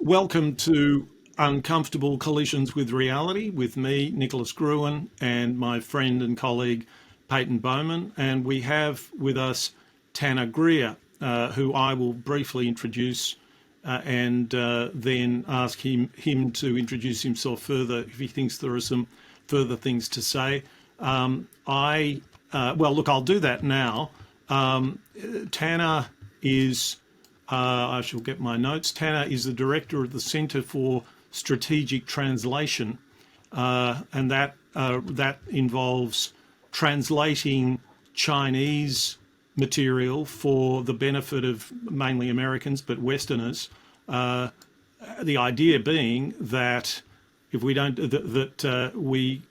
Welcome to Uncomfortable Collisions with Reality with me, Nicholas Gruen, and my friend and colleague, Peyton Bowman. And we have with us Tanner Greer, who I will briefly introduce and then ask him to introduce himself further if he thinks there are some further things to say. I'll do that now. Tanner is I shall get my notes. Tanner is the director of the Centre for Strategic Translation, and that involves translating Chinese material for the benefit of mainly Americans, but Westerners. The idea being that if we don't, we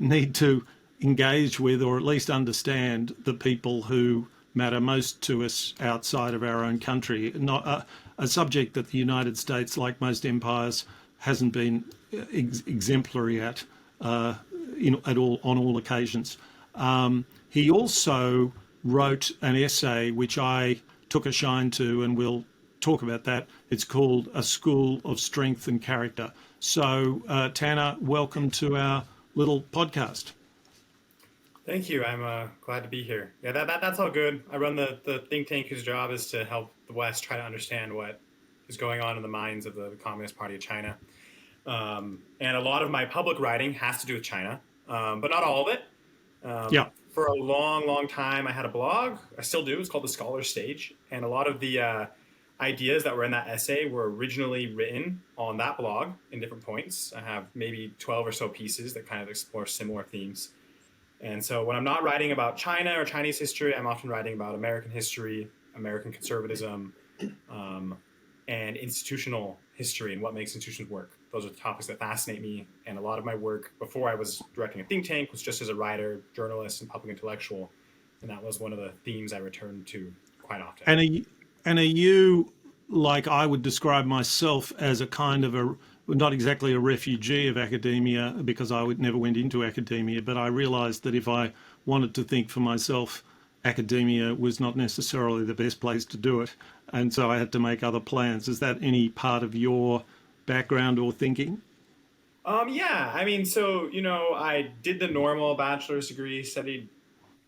need to engage with or at least understand the people who matter most to us outside of our own country. Not a subject that the United States, like most empires, hasn't been exemplary at at all on all occasions. He also wrote an essay which I took a shine to, and we'll talk about that. It's called A School of Strength and Character. So, Tanner, welcome to our little podcast. Thank you. I'm glad to be here. Yeah, that's all good. I run the think tank whose job is to help the West try to understand what is going on in the minds of the Communist Party of China. And a lot of my public writing has to do with China, but not all of it. Yeah. For a long, long time, I had a blog. I still do. It's called The Scholar's Stage. And a lot of the ideas that were in that essay were originally written on that blog in different points. I have maybe 12 or so pieces that kind of explore similar themes. And so when I'm not writing about China or Chinese history, I'm often writing about American history, American conservatism, and institutional history and what makes institutions work. Those are the topics that fascinate me. And a lot of my work before I was directing a think tank was just as a writer, journalist, and public intellectual. And that was one of the themes I returned to quite often. And are you, like I would describe myself as a kind of not exactly a refugee of academia, because I never went into academia, but I realized that if I wanted to think for myself, academia was not necessarily the best place to do it. And so I had to make other plans. Is that any part of your background or thinking? Yeah, I mean, so, I did the normal bachelor's degree, studied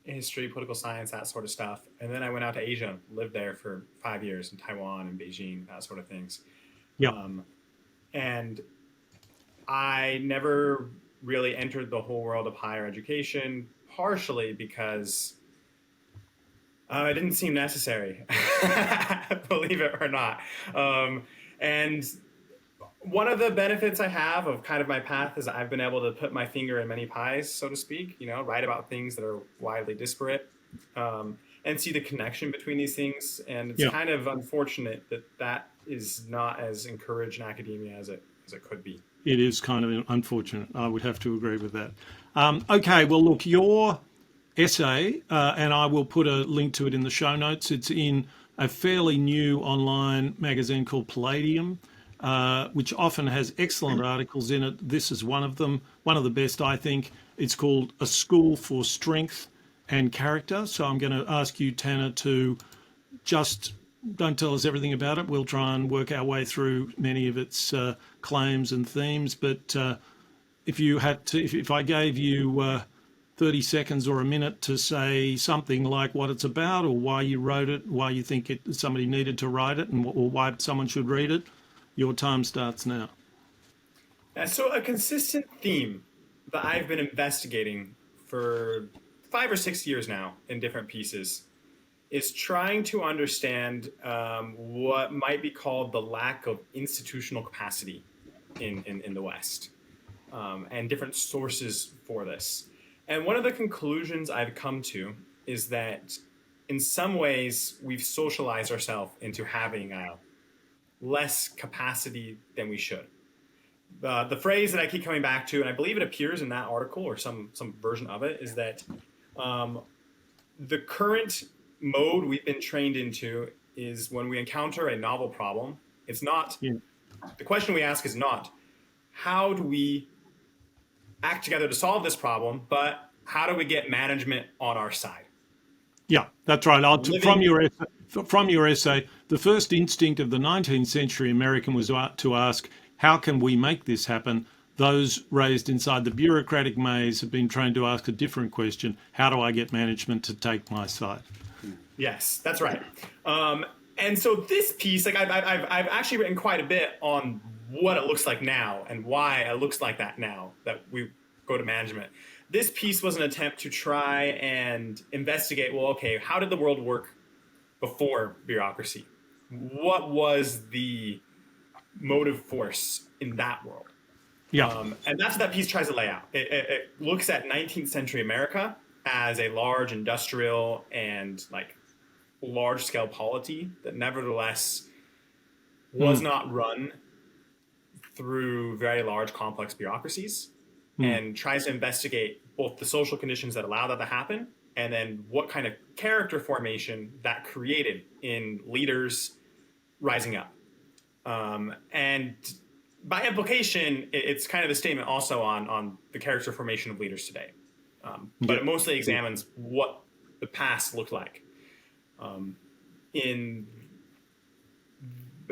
history, political science, that sort of stuff. And then I went out to Asia, lived there for 5 years in Taiwan and Beijing, that sort of things. Yeah. And I never really entered the whole world of higher education, partially because it didn't seem necessary, believe it or not. And one of the benefits I have of kind of my path is I've been able to put my finger in many pies, so to speak, write about things that are widely disparate, and see the connection between these things. And it's kind of unfortunate that is not as encouraged in academia as it could be. It is kind of unfortunate. I would have to agree with that. Okay, well, look, your essay, and I will put a link to it in the show notes. It's in a fairly new online magazine called Palladium, which often has excellent articles in it. This is one of them, one of the best, I think. It's called A School for Strength and Character. So I'm going to ask you, Tanner, to just don't tell us everything about it. We'll try and work our way through many of its claims and themes. But if I gave you 30 seconds or a minute to say something like what it's about or why you wrote it, why you think somebody needed to write it, or why someone should read it, your time starts now. So a consistent theme that I've been investigating for 5 or 6 years now in different pieces is trying to understand what might be called the lack of institutional capacity in the West, and different sources for this. And one of the conclusions I've come to is that in some ways we've socialized ourselves into having less capacity than we should. The phrase that I keep coming back to, and I believe it appears in that article or some version of it, is that the current mode we've been trained into is when we encounter a novel problem, it's not, the question we ask is not, how do we act together to solve this problem, but how do we get management on our side? Yeah, that's right. Living, From your essay, the first instinct of the 19th century American was to ask, how can we make this happen? Those raised inside the bureaucratic maze have been trained to ask a different question: how do I get management to take my side? yes, that's right. Um, and so this piece, like I've actually written quite a bit on what it looks like now and why it looks like that now that we go to management. This piece was an attempt to try and investigate. Well, okay, how did the world work before bureaucracy? What was the motive force in that world? Yeah. And that's what that piece tries to lay out. It looks at 19th century America as a large industrial and like large scale polity that nevertheless was Mm, not run through very large complex bureaucracies, mm. and tries to investigate both the social conditions that allow that to happen and then what kind of character formation that created in leaders rising up. And by implication, it's kind of a statement also on the character formation of leaders today. But Yeah. it mostly examines what the past looked like. In,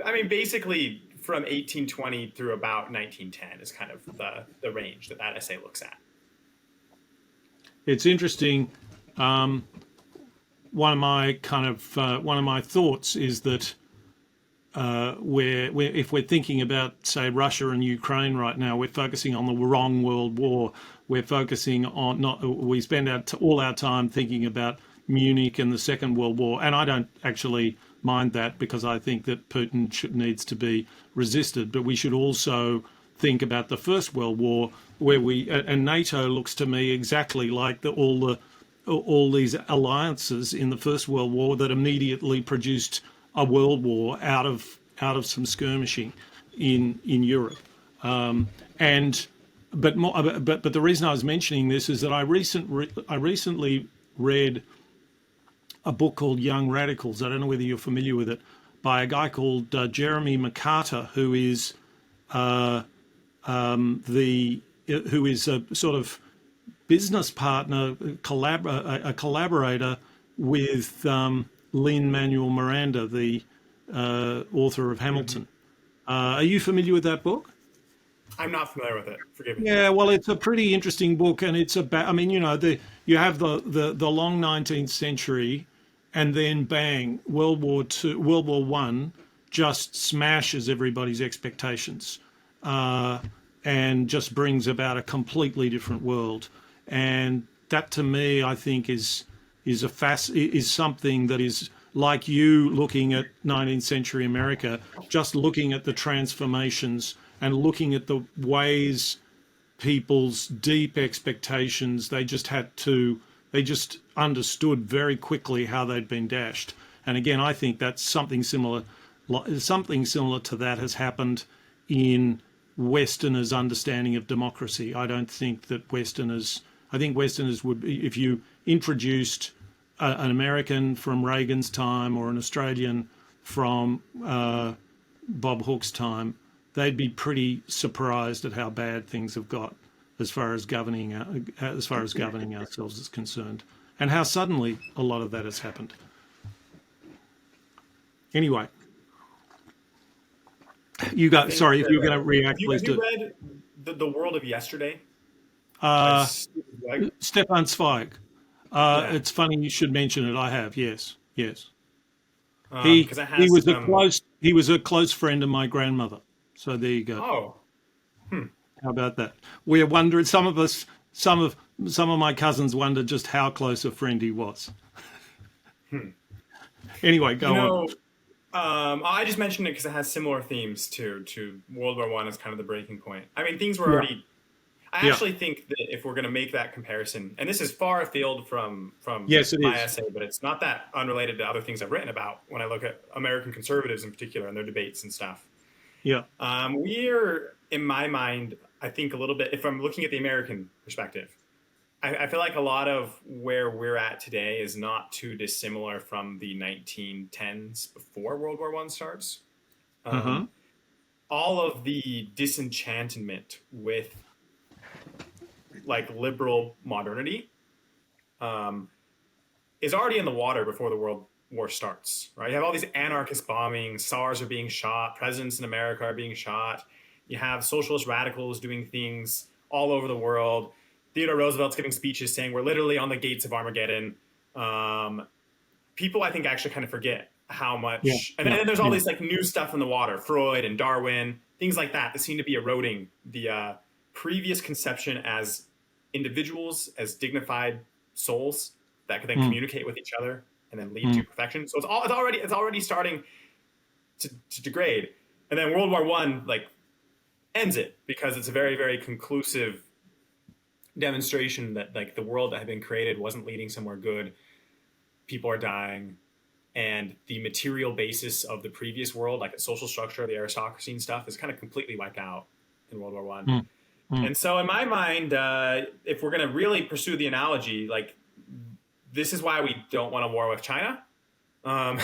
I mean, basically from 1820 through about 1910 is kind of the range that that essay looks at. It's interesting. One of my thoughts is that if we're thinking about, say, Russia and Ukraine right now, we're focusing on the wrong world war. We're focusing on not. We spend all our time thinking about Munich and the Second World War, and I don't actually mind that because I think that Putin needs to be resisted. But we should also think about the First World War, where and NATO looks to me exactly like all these alliances in the First World War that immediately produced a world war out of some skirmishing in Europe. And but the reason I was mentioning this is that I recently read a book called Young Radicals. I don't know whether you're familiar with it, by a guy called Jeremy McCarter, who is a sort of business partner, a collaborator with Lin-Manuel Miranda, the author of Hamilton. Are you familiar with that book? I'm not familiar with it. Forgive me. Yeah, well, it's a pretty interesting book, and it's about. I mean, you have the long 19th century, and then bang, World War One, just smashes everybody's expectations, and just brings about a completely different world. And that, to me, I think is something that is like you looking at 19th century America, just looking at the transformations and looking at the ways people's deep expectations, they just understood very quickly how they'd been dashed. And again, I think that's something similar to that has happened in Westerners' understanding of democracy. I don't think that I think Westerners would, if you introduced an American from Reagan's time or an Australian from Bob Hawke's time, they'd be pretty surprised at how bad things have got as far as governing ourselves is concerned, and how suddenly a lot of that has happened. Anyway, sorry, if you were going to react, please Have you do. read the World of Yesterday by Stephen Zweig? Stefan Zweig. Yeah, It's funny you should mention it. I have, yes, yes. because it has some. He was a close friend of my grandmother. So there you go. Oh, How about that? We're wondering. Some of my cousins wonder just how close a friend he was. Anyway, you go on. know, I just mentioned it because it has similar themes to World War One as kind of the breaking point. I mean, things were Yeah, already. I yeah. actually think that if we're going to make that comparison, and this is far afield from Yes, it my is. essay, but it's not that unrelated to other things I've written about when I look at American conservatives in particular and their debates and stuff. Yeah. We're, in my mind, I think a little bit, if I'm looking at the American perspective, I feel like a lot of where we're at today is not too dissimilar from the 1910s before World War One starts. Uh-huh. Um, all of the disenchantment with like liberal modernity, um, is already in the water before the World War starts, right? You have all these anarchist bombings, SARS are being shot, presidents in America are being shot. You have socialist radicals doing things all over the world. Theodore Roosevelt's giving speeches saying we're literally on the gates of Armageddon. Um, People, I think, actually kind of forget how Yeah, much. And yeah, then there's all yeah. this like new stuff in the water, Freud and Darwin, things like that seem to be eroding the previous conception as individuals, as dignified souls that could then Mm, communicate with each other and then lead to mm, perfection. So it's already starting to degrade. And then World War One like ends it because it's a very very conclusive demonstration that like the world that had been created wasn't leading somewhere good. People are dying, and the material basis of the previous world, like the social structure, the aristocracy and stuff, is kind of completely wiped out in World War One. mm, mm. And so, in my mind, if we're going to really pursue the analogy, like this is why we don't want a war with China, um,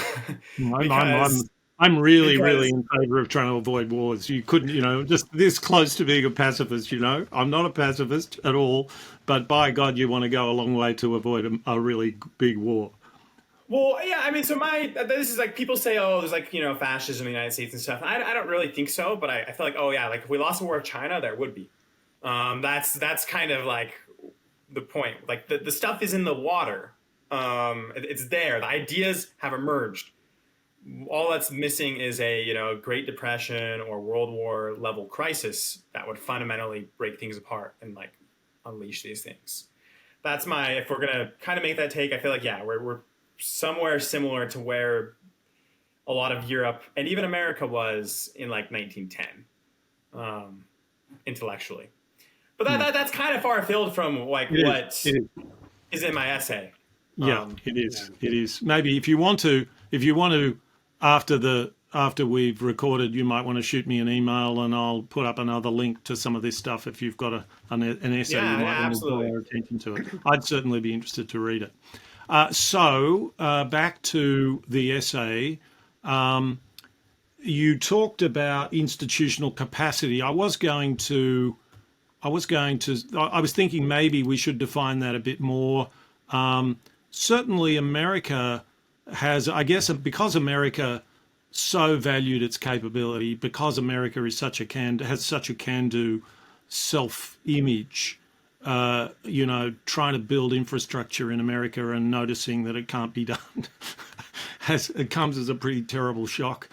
I'm, I'm, because I'm, I'm really, really because in favor of trying to avoid wars. You couldn't, just this close to being a pacifist, I'm not a pacifist at all, but by God, you want to go a long way to avoid a really big war. well, yeah, I mean, so this is like people say, oh, there's like fascism in the United States and stuff. And I don't really think so, but I feel like, oh yeah, like if we lost a war with China, there would be. That's kind of like the point. Like the stuff is in the water. It's there. The ideas have emerged. All that's missing is a Great Depression or World War level crisis that would fundamentally break things apart and like unleash these things. That's my if we're gonna kind of make that take. I feel like yeah, we're somewhere similar to where a lot of Europe and even America was in like 1910, intellectually. But Mm. that's kind of far afield from like It is. what It is. is in my essay. Yeah, it Yeah. is. It is. Maybe if you want to, after we've recorded, you might want to shoot me an email and I'll put up another link to some of this stuff if you've got an essay you Yeah, might yeah, want to draw absolutely. our attention to it. I'd certainly be interested to read it. So back to the essay. You talked about institutional capacity. I was thinking maybe we should define that a bit more. Certainly America has, I guess, because America so valued its capability, because America has such a can-do self-image, trying to build infrastructure in America and noticing that it can't be done, it comes as a pretty terrible shock.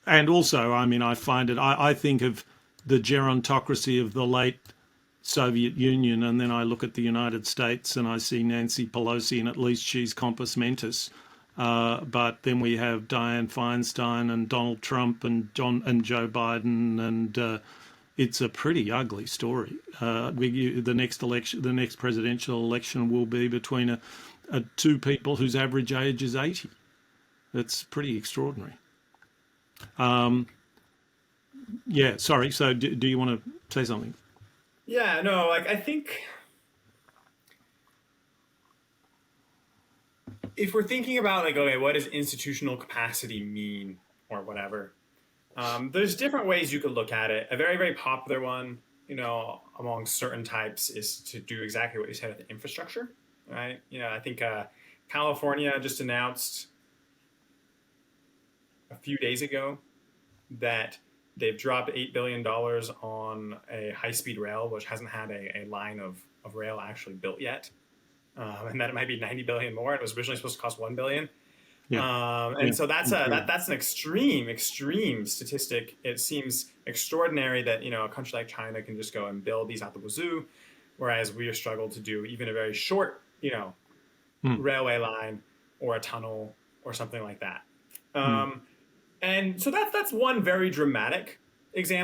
And also, I mean, I think of the gerontocracy of the late Soviet Union, and then I look at the United States and I see Nancy Pelosi, and at least she's compos mentis. But then we have Dianne Feinstein and Donald Trump and Joe Biden, and it's a pretty ugly story. The next presidential election will be between two people whose average age is 80. That's pretty extraordinary. Yeah, sorry. So, do you want to say something? Yeah, no, like I think if we're thinking about like, okay, what does institutional capacity mean or whatever? There's different ways you could look at it. A very, very popular one, among certain types is to do exactly what you said with the infrastructure, right? I think California just announced a few days ago that they've dropped $8 billion on a high-speed rail, which hasn't had a line of rail actually built yet. And that it might be 90 billion more. It was originally supposed to cost 1 billion. Yeah, yeah, And so incredible. that's an extreme statistic. It seems extraordinary that a country like China can just go and build these out the wazoo, whereas we are struggled to do even a very short Mm, railway line or a tunnel or something like that. mm, Um, and so that's one very dramatic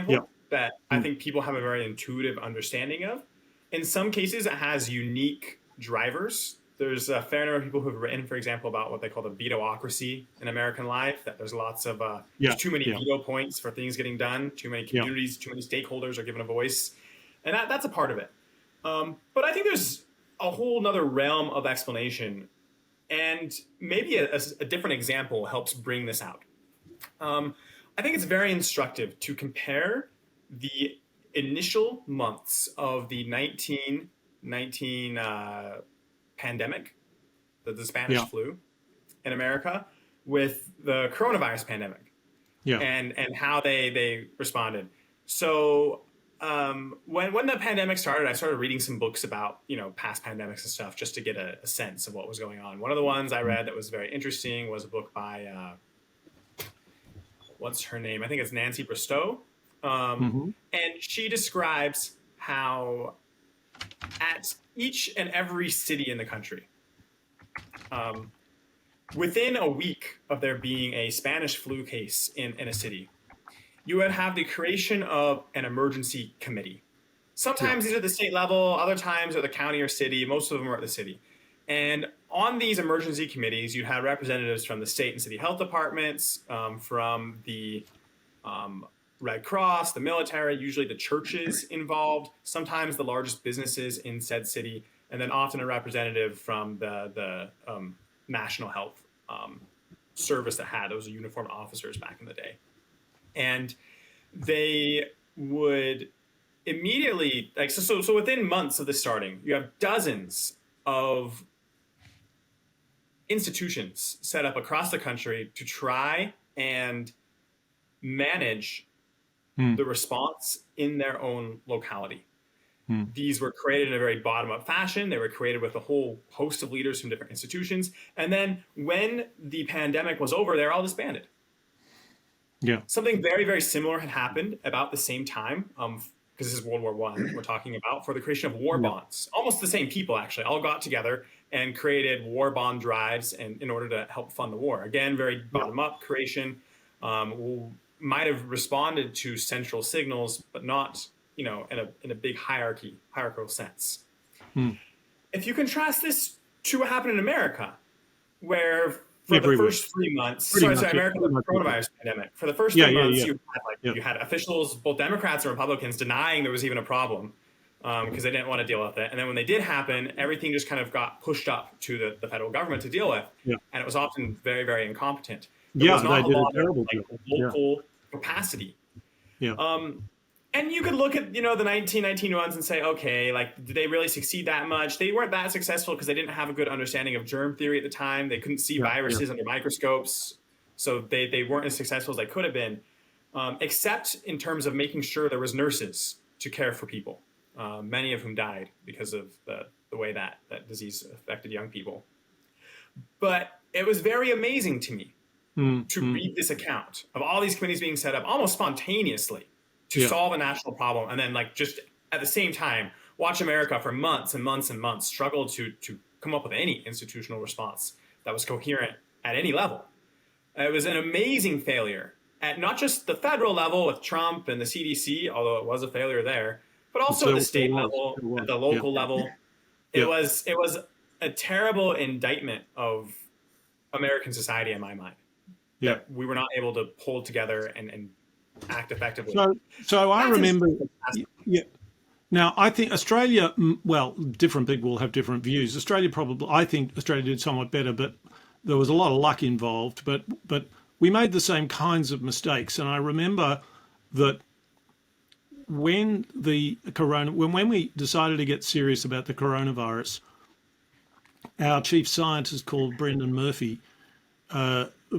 yeah, example that I mm, think people have a very intuitive understanding of. In some cases, it has unique drivers. There's a fair number of people who have written, for example, about what they call the vetoocracy in American life. That there's lots of yeah, there's too many yeah, veto points for things getting done. Too many yeah. communities, too many stakeholders are given a voice, and that's a part of it. But I think there's a whole nother realm of explanation, and maybe a different example helps bring this out. I think it's very instructive to compare the initial months of the 1919 pandemic, the Spanish Yeah. flu in America, with the coronavirus pandemic, Yeah. and how they responded. So when the pandemic started, I started reading some books about past pandemics and stuff just to get a sense of what was going on. One of the ones I read that was very interesting was a book by what's her name? I think it's Nancy Bristow, Mm-hmm. and she describes how at each and every city in the country, um, within a week of there being a Spanish flu case in a city, you would have the creation of an emergency committee. Yeah. Sometimes these are at the state level, other times at the county or city. Most of them are at the city. And on these emergency committees, you had representatives from the state and city health departments, from the Red Cross, the military, usually the churches involved, sometimes the largest businesses in said city, and then often a representative from the national health service that had those uniformed officers back in the day. And they would immediately, like, so within months of this starting, you have dozens of institutions set up across the country to try and manage the response in their own locality. These were created in a very bottom-up fashion. They were created with a whole host of leaders from different institutions. And then when the pandemic was over, they're all disbanded. Yeah. Something very, very similar had happened about the same time, because this is World War I we're talking about, for the creation of war bonds. Almost the same people, actually, all got together and created war bond drives in order to help fund the war. Again, very bottom-up creation. Might have responded to central signals, but not, in a big hierarchical sense. If you contrast this to what happened in America, where for the first 3 months, America, the coronavirus pandemic, for the first 3 months, you had officials, both Democrats and Republicans, denying there was even a problem because they didn't want to deal with it. And then when they did happen, everything just kind of got pushed up to the federal government to deal with. And it was often very, very incompetent. There was not a lot of local capacity. And you could look at, the 1919 ones and say, okay, did they really succeed that much? They weren't that successful because they didn't have a good understanding of germ theory at the time. They couldn't see viruses under microscopes. So they weren't as successful as they could have been, except in terms of making sure there was nurses to care for people, many of whom died because of the way that disease affected young people. But it was very amazing to me to read this account of all these committees being set up almost spontaneously to solve a national problem, and then just at the same time watch America for months and months and months struggle to come up with any institutional response that was coherent at any level. It was an amazing failure at not just the federal level with Trump and the CDC, although it was a failure there, but also at the state level, at the local level. It was a terrible indictment of American society in my mind, that we were not able to pull together and act effectively. So I remember, Now, I think Australia, well, different people will have different views. I think Australia did somewhat better, but there was a lot of luck involved. But we made the same kinds of mistakes. And I remember that when when we decided to get serious about the coronavirus, our chief scientist called Brendan Murphy,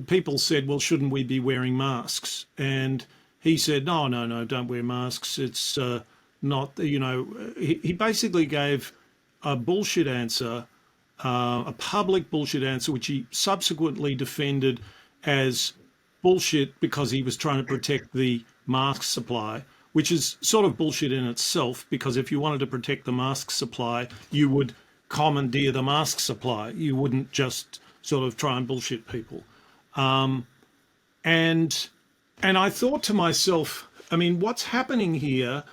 people said, well, shouldn't we be wearing masks? And he said, no, don't wear masks. It's not, he basically gave a bullshit answer, a public bullshit answer, which he subsequently defended as bullshit because he was trying to protect the mask supply, which is sort of bullshit in itself, because if you wanted to protect the mask supply, you would commandeer the mask supply. You wouldn't just sort of try and bullshit people. And I thought to myself, I mean, what's happening here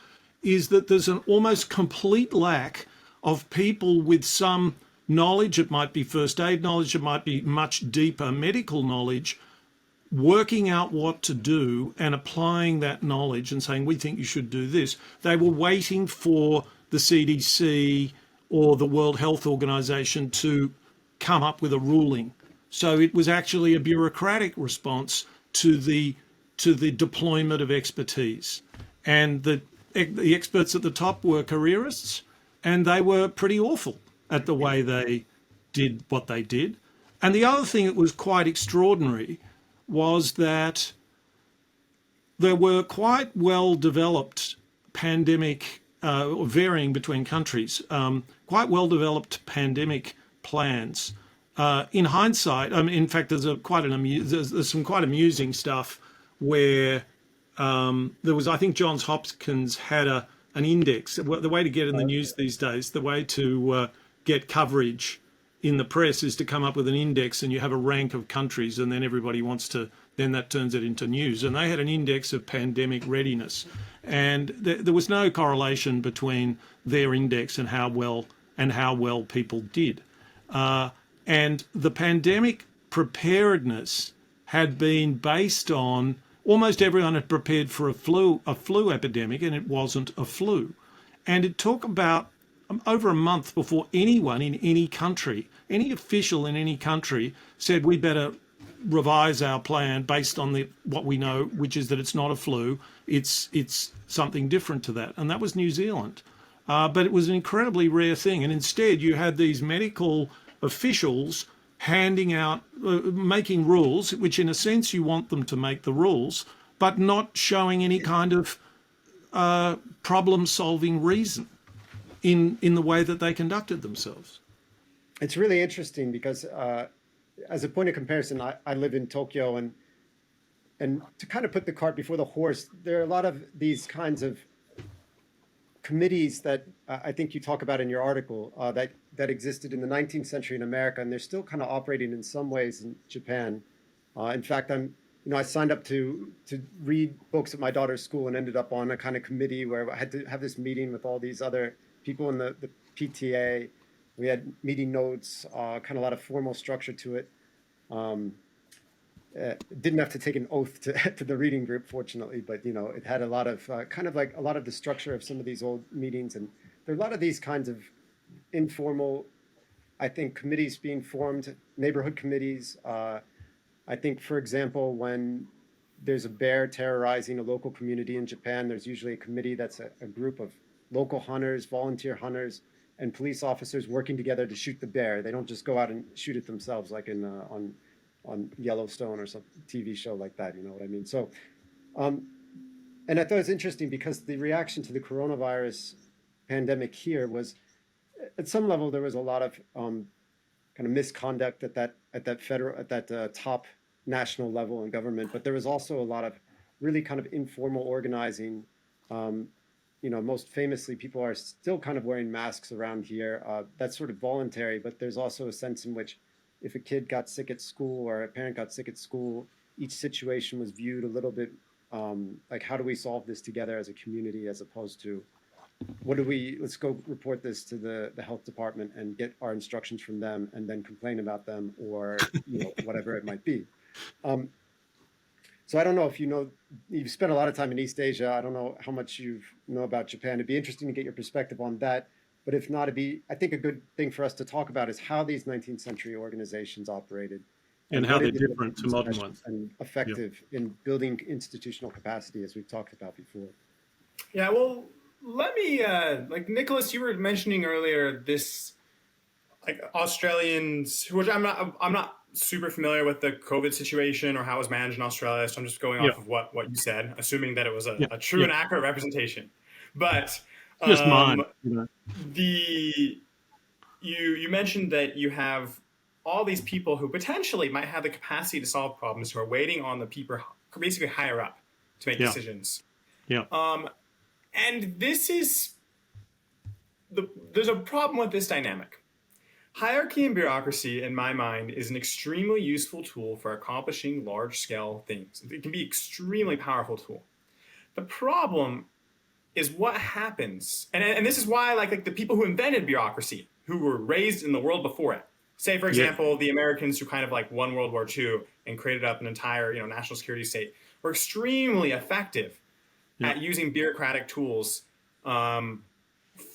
is that there's an almost complete lack of people with some knowledge. It might be first aid knowledge, it might be much deeper medical knowledge, working out what to do and applying that knowledge and saying, we think you should do this. They were waiting for the CDC or the World Health Organization to come up with a ruling. So it was actually a bureaucratic response to the deployment of expertise. And the experts at the top were careerists, and they were pretty awful at the way they did what they did. And the other thing that was quite extraordinary was that there were quite well developed pandemic, varying between countries, quite well developed pandemic plans. In hindsight, I mean, in fact, there's some quite amusing stuff where there was, I think, Johns Hopkins had an index. The way to get in the news these days, the way to get coverage in the press is to come up with an index, and you have a rank of countries, and then everybody wants to, then that turns it into news. And they had an index of pandemic readiness, and there was no correlation between their index and how well people did. And the pandemic preparedness had been based on almost everyone had prepared for a flu epidemic, and it wasn't a flu. And it took about over a month before anyone in any country, any official in any country, said we better revise our plan based on what we know, which is that it's not a flu, it's something different to that. And that was New Zealand. But it was an incredibly rare thing. And instead, you had these medical officials handing out, making rules, which in a sense you want them to make the rules, but not showing any kind of problem-solving reason in the way that they conducted themselves. It's really interesting because as a point of comparison, I live in Tokyo, and to kind of put the cart before the horse, there are a lot of these kinds of committees that I think you talk about in your article that existed in the 19th century in America, and they're still kind of operating in some ways in Japan. In fact, I signed up to read books at my daughter's school and ended up on a kind of committee where I had to have this meeting with all these other people in the PTA. We had meeting notes, kind of a lot of formal structure to it. Didn't have to take an oath to the reading group, fortunately, but it had a lot of kind of like a lot of the structure of some of these old meetings, and there are a lot of these kinds of informal, I think, committees being formed, neighborhood committees. I think, for example, when there's a bear terrorizing a local community in Japan, there's usually a committee that's a group of local hunters, volunteer hunters, and police officers working together to shoot the bear. They don't just go out and shoot it themselves, like on Yellowstone or some TV show like that. You know what I mean? So, and I thought it was interesting because the reaction to the coronavirus pandemic here was, at some level, there was a lot of kind of misconduct at that top national level in government, but there was also a lot of really kind of informal organizing. Most famously, people are still kind of wearing masks around here. That's sort of voluntary, but there's also a sense in which if a kid got sick at school or a parent got sick at school, each situation was viewed a little bit like, how do we solve this together as a community, as opposed to let's go report this to the health department and get our instructions from them and then complain about them, or whatever it might be. So I don't know if you've spent a lot of time in East Asia. I don't know how much you know about Japan. It'd be interesting to get your perspective on that. But if not, I think a good thing for us to talk about is how these 19th century organizations operated. And how they're different to modern ones. And effective in building institutional capacity, as we've talked about before. Yeah, well, let me, like Nicholas, you were mentioning earlier this, like Australians, which I'm not super familiar with the COVID situation or how it was managed in Australia, so I'm just going off of what you said, assuming that it was a true and accurate representation. But just mine. You mentioned that you have all these people who potentially might have the capacity to solve problems, who are waiting on the people basically higher up to make decisions. Yeah. And this is there's a problem with this dynamic. Hierarchy and bureaucracy, in my mind, is an extremely useful tool for accomplishing large-scale things. It can be an extremely powerful tool. The problem is what happens, and this is why like the people who invented bureaucracy, who were raised in the world before it, say for example, the Americans who kind of like won World War II and created up an entire national security state, were extremely effective at using bureaucratic tools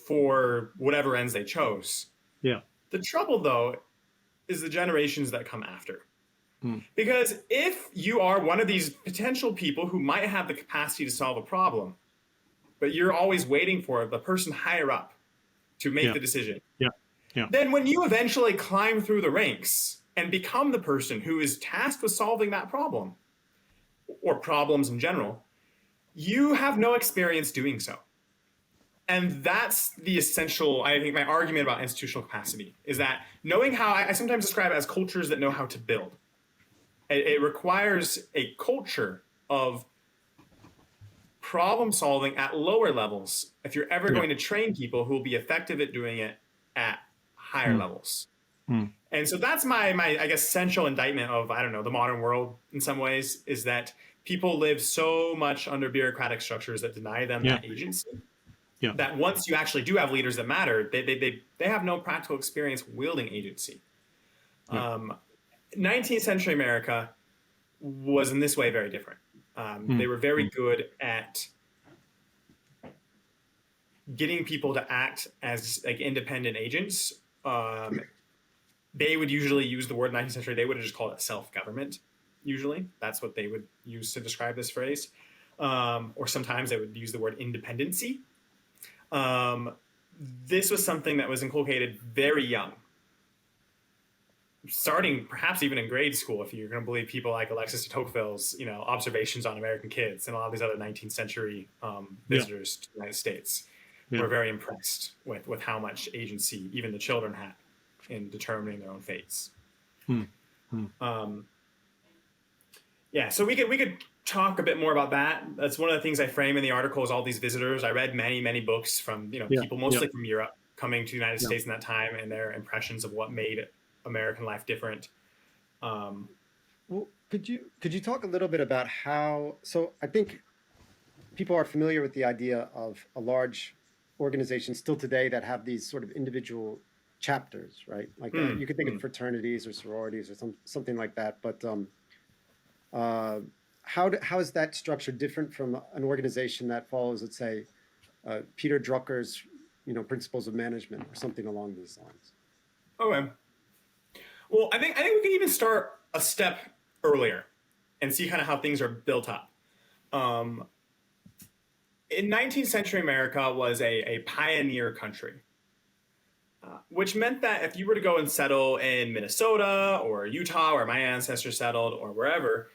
for whatever ends they chose. Yeah. The trouble, though, is the generations that come after. Because if you are one of these potential people who might have the capacity to solve a problem, but you're always waiting for the person higher up to make the decision, Yeah. then when you eventually climb through the ranks and become the person who is tasked with solving that problem or problems in general, you have no experience doing so. And that's the essential, I think, my argument about institutional capacity is that knowing how, I sometimes describe it as cultures that know how to build. It requires a culture of problem solving at lower levels if you're ever going to train people who will be effective at doing it at higher levels. And so that's my I guess central indictment of, I don't know, the modern world in some ways, is that people live so much under bureaucratic structures that deny them that agency. Yeah. That once you actually do have leaders that matter, they have no practical experience wielding agency. 19th century America was in this way very different. They were very good at getting people to act as like independent agents. They would usually use the word 19th century, they would have just called it self-government, usually. That's what they would use to describe this phrase. Or sometimes they would use the word independency. This was something that was inculcated very young, starting perhaps even in grade school, if you're going to believe people like Alexis de Tocqueville's, observations on American kids and a lot of these other 19th century visitors to the United States were very impressed with how much agency even the children had in determining their own fates. So we could talk a bit more about that. That's one of the things I frame in the article is all these visitors. I read many books from people mostly from Europe coming to the United States in that time and their impressions of what made American life different. Well, could you talk a little bit about how? So I think people are familiar with the idea of a large organization still today that have these sort of individual chapters, right? Like you could think of fraternities or sororities or something like that. But how is that structure different from an organization that follows, let's say, Peter Drucker's, principles of management or something along these lines? Okay. Well, I think we can even start a step earlier and see kind of how things are built up. In 19th century America was a pioneer country, which meant that if you were to go and settle in Minnesota or Utah, where my ancestors settled, or wherever,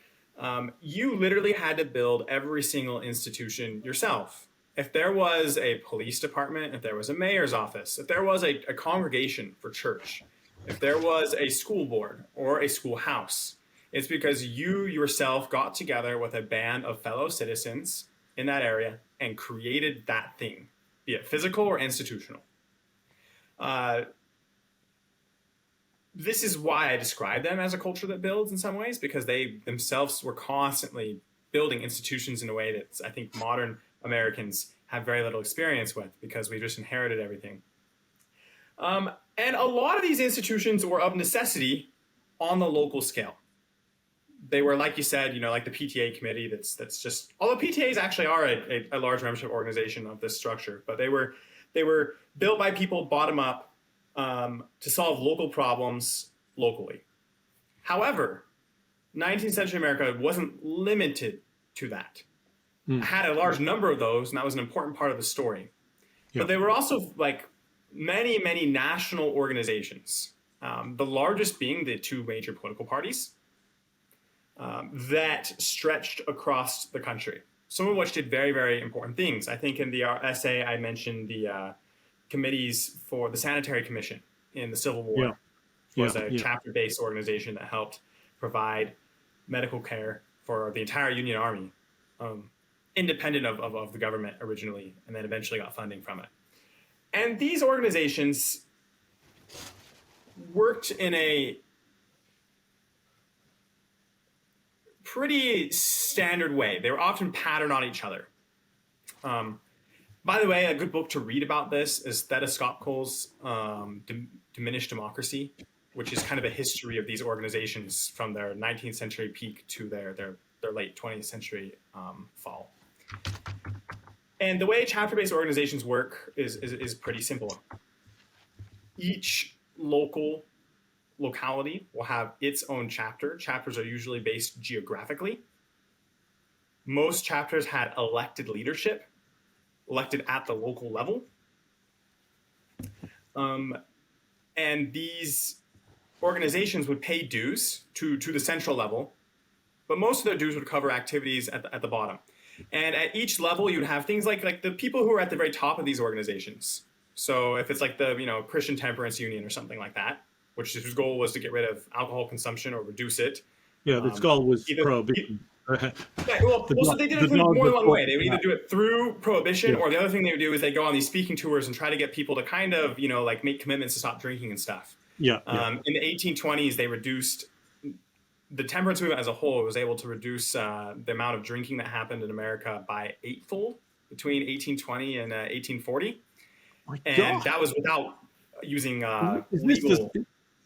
you literally had to build every single institution yourself. If there was a police department, if there was a mayor's office, if there was a congregation for church, if there was a school board or a schoolhouse, it's because you yourself got together with a band of fellow citizens in that area and created that thing, be it physical or institutional. This is why I describe them as a culture that builds in some ways, because they themselves were constantly building institutions in a way that I think modern Americans have very little experience with, because we just inherited everything. And a lot of these institutions were of necessity on the local scale. They were, like you said, like the PTA committee. That's just, although PTAs actually are a large membership organization of this structure, but they were built by people bottom up to solve local problems locally. However, 19th century America wasn't limited to that. It had a large number of those, and that was an important part of the story. But they were also like many national organizations, the largest being the two major political parties that stretched across the country, some of which did very important things. I think in the essay I mentioned the committees for the Sanitary Commission in the Civil War was a chapter-based organization that helped provide medical care for the entire Union Army, independent of the government originally, and then eventually got funding from it. And these organizations worked in a pretty standard way. They were often patterned on each other. By the way, a good book to read about this is Theda Skocpol's Diminished Democracy, which is kind of a history of these organizations from their 19th century peak to their late 20th century fall. And the way chapter-based organizations work is pretty simple. Each locality will have its own chapter. Chapters are usually based geographically. Most chapters had elected leadership, elected at the local level. and these organizations would pay dues to the central level, but most of their dues would cover activities at the bottom. And at each level, you'd have things like the people who are at the very top of these organizations. So if it's like the Christian Temperance Union or something like that, whose goal was to get rid of alcohol consumption or reduce it. Yeah, the goal was either, prohibition. Yeah, well, so they did it through more than one way. They would either do it through prohibition, or the other thing they would do is they go on these speaking tours and try to get people to kind of, like make commitments to stop drinking and stuff. Yeah. In the 1820s, they reduced the temperance movement as a whole was able to reduce the amount of drinking that happened in America by eightfold between 1820 and 1840. And that was without using legal.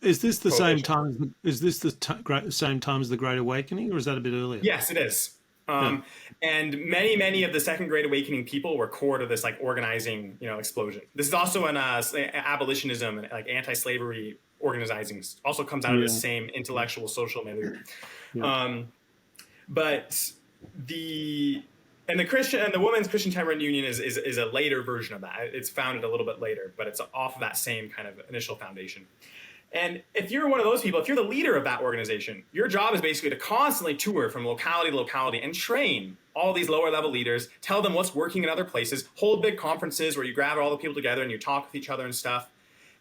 Is this the same time? Is this the same time as the Great Awakening, or is that a bit earlier? Yes, it is. And many of the Second Great Awakening people were core to this like organizing, explosion. This is also an abolitionism and like anti-slavery organizing. Also comes out of the same intellectual social milieu. But the Christian and the Women's Christian Temperance Union is a later version of that. It's founded a little bit later, but it's off of that same kind of initial foundation. And if you're one of those people, if you're the leader of that organization, your job is basically to constantly tour from locality to locality and train all these lower level leaders, tell them what's working in other places, hold big conferences where you grab all the people together and you talk with each other and stuff.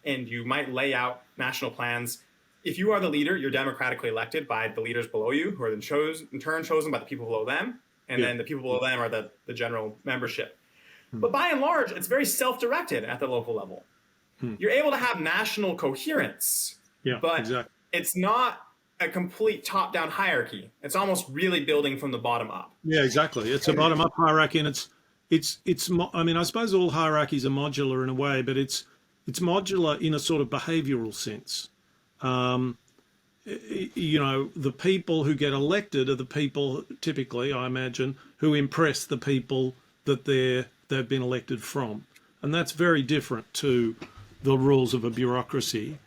And you might lay out national plans. If you are the leader, you're democratically elected by the leaders below you, who are then in turn chosen by the people below them. And then the people below them are the general membership. But by and large, it's very self-directed at the local level. You're able to have national coherence, but it's not a complete top-down hierarchy. It's almost really building from the bottom up. Yeah, exactly. It's a bottom-up hierarchy, and it's. I mean, I suppose all hierarchies are modular in a way, but it's modular in a sort of behavioural sense. The people who get elected are the people, typically, I imagine, who impress the people that they've been elected from, and that's very different to the rules of a bureaucracy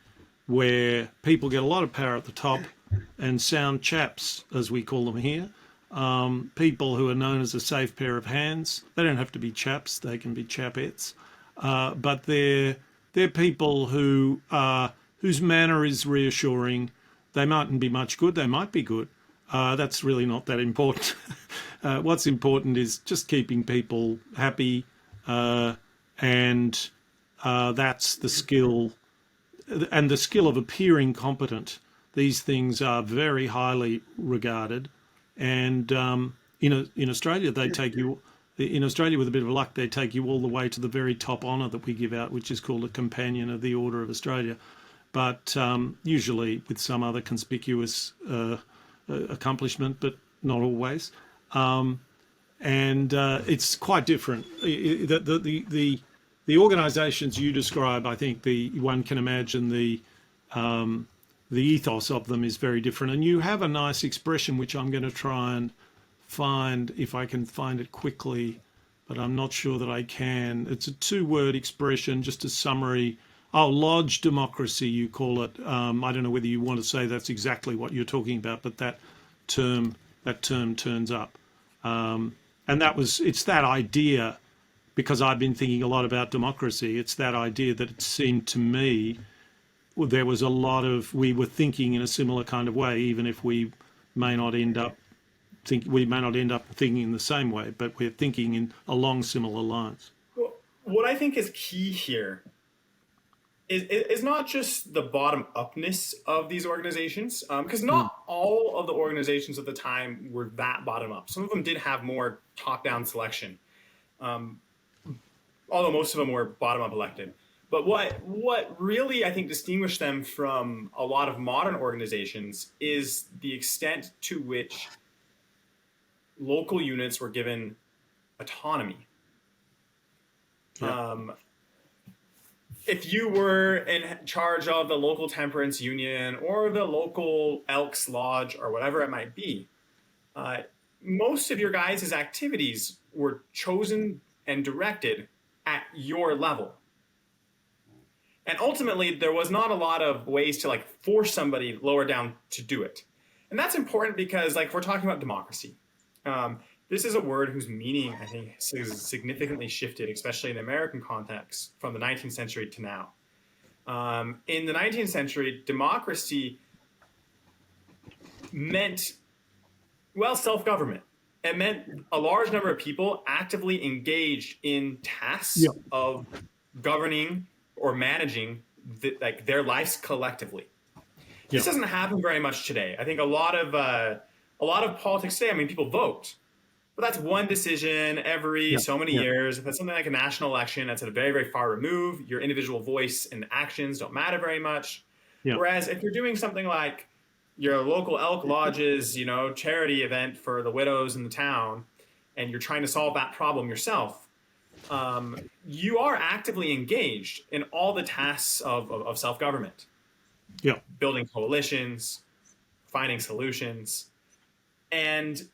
where people get a lot of power at the top and sound chaps, as we call them here, people who are known as a safe pair of hands. They don't have to be chaps, they can be chapettes, but they're people who whose manner is reassuring. They mightn't be much good, they might be good. That's really not that important. What's important is just keeping people happy, and that's the skill, and the skill of appearing competent. These things are very highly regarded, and in Australia they take you. In Australia, with a bit of luck, they take you all the way to the very top honour that we give out, which is called a Companion of the Order of Australia, but usually with some other conspicuous accomplishment, but not always. And it's quite different. The organisations you describe, I think one can imagine the ethos of them is very different. And you have a nice expression, which I'm going to try and find, if I can find it quickly, but I'm not sure that I can. It's a 2-word expression, just a summary. Lodge democracy, you call it. I don't know whether you want to say that's exactly what you're talking about, but that term turns up. And it's that idea, because I've been thinking a lot about democracy, it's that idea that it seemed to me there was we were thinking in a similar kind of way, even if we may not end up thinking in the same way, but we're thinking along similar lines. Well, what I think is key here is not just the bottom-upness of these organizations, because not all of the organizations at the time were that bottom-up. Some of them did have more top-down selection, although most of them were bottom-up elected. But what really, I think, distinguished them from a lot of modern organizations is the extent to which local units were given autonomy. Yeah. If you were in charge of the local temperance union or the local Elks Lodge or whatever it might be, most of your guys' activities were chosen and directed at your level. And ultimately, there was not a lot of ways to force somebody lower down to do it. And that's important because if we're talking about democracy, this is a word whose meaning, I think, has significantly shifted, especially in the American context, from the 19th century to now. In the 19th century, democracy meant, well, self-government. It meant a large number of people actively engaged in tasks Yeah. of governing or managing like their lives collectively. This Yeah. doesn't happen very much today. I think a lot of politics today, I mean, people vote, but that's one decision every Yeah. so many Yeah. years. If it's something like a national election, that's at a very, very far remove. Your individual voice and actions don't matter very much. Yeah. Whereas if you're doing something like your local elk lodges, charity event for the widows in the town, and you're trying to solve that problem yourself, you are actively engaged in all the tasks of self-government, Yeah. building coalitions, finding solutions. And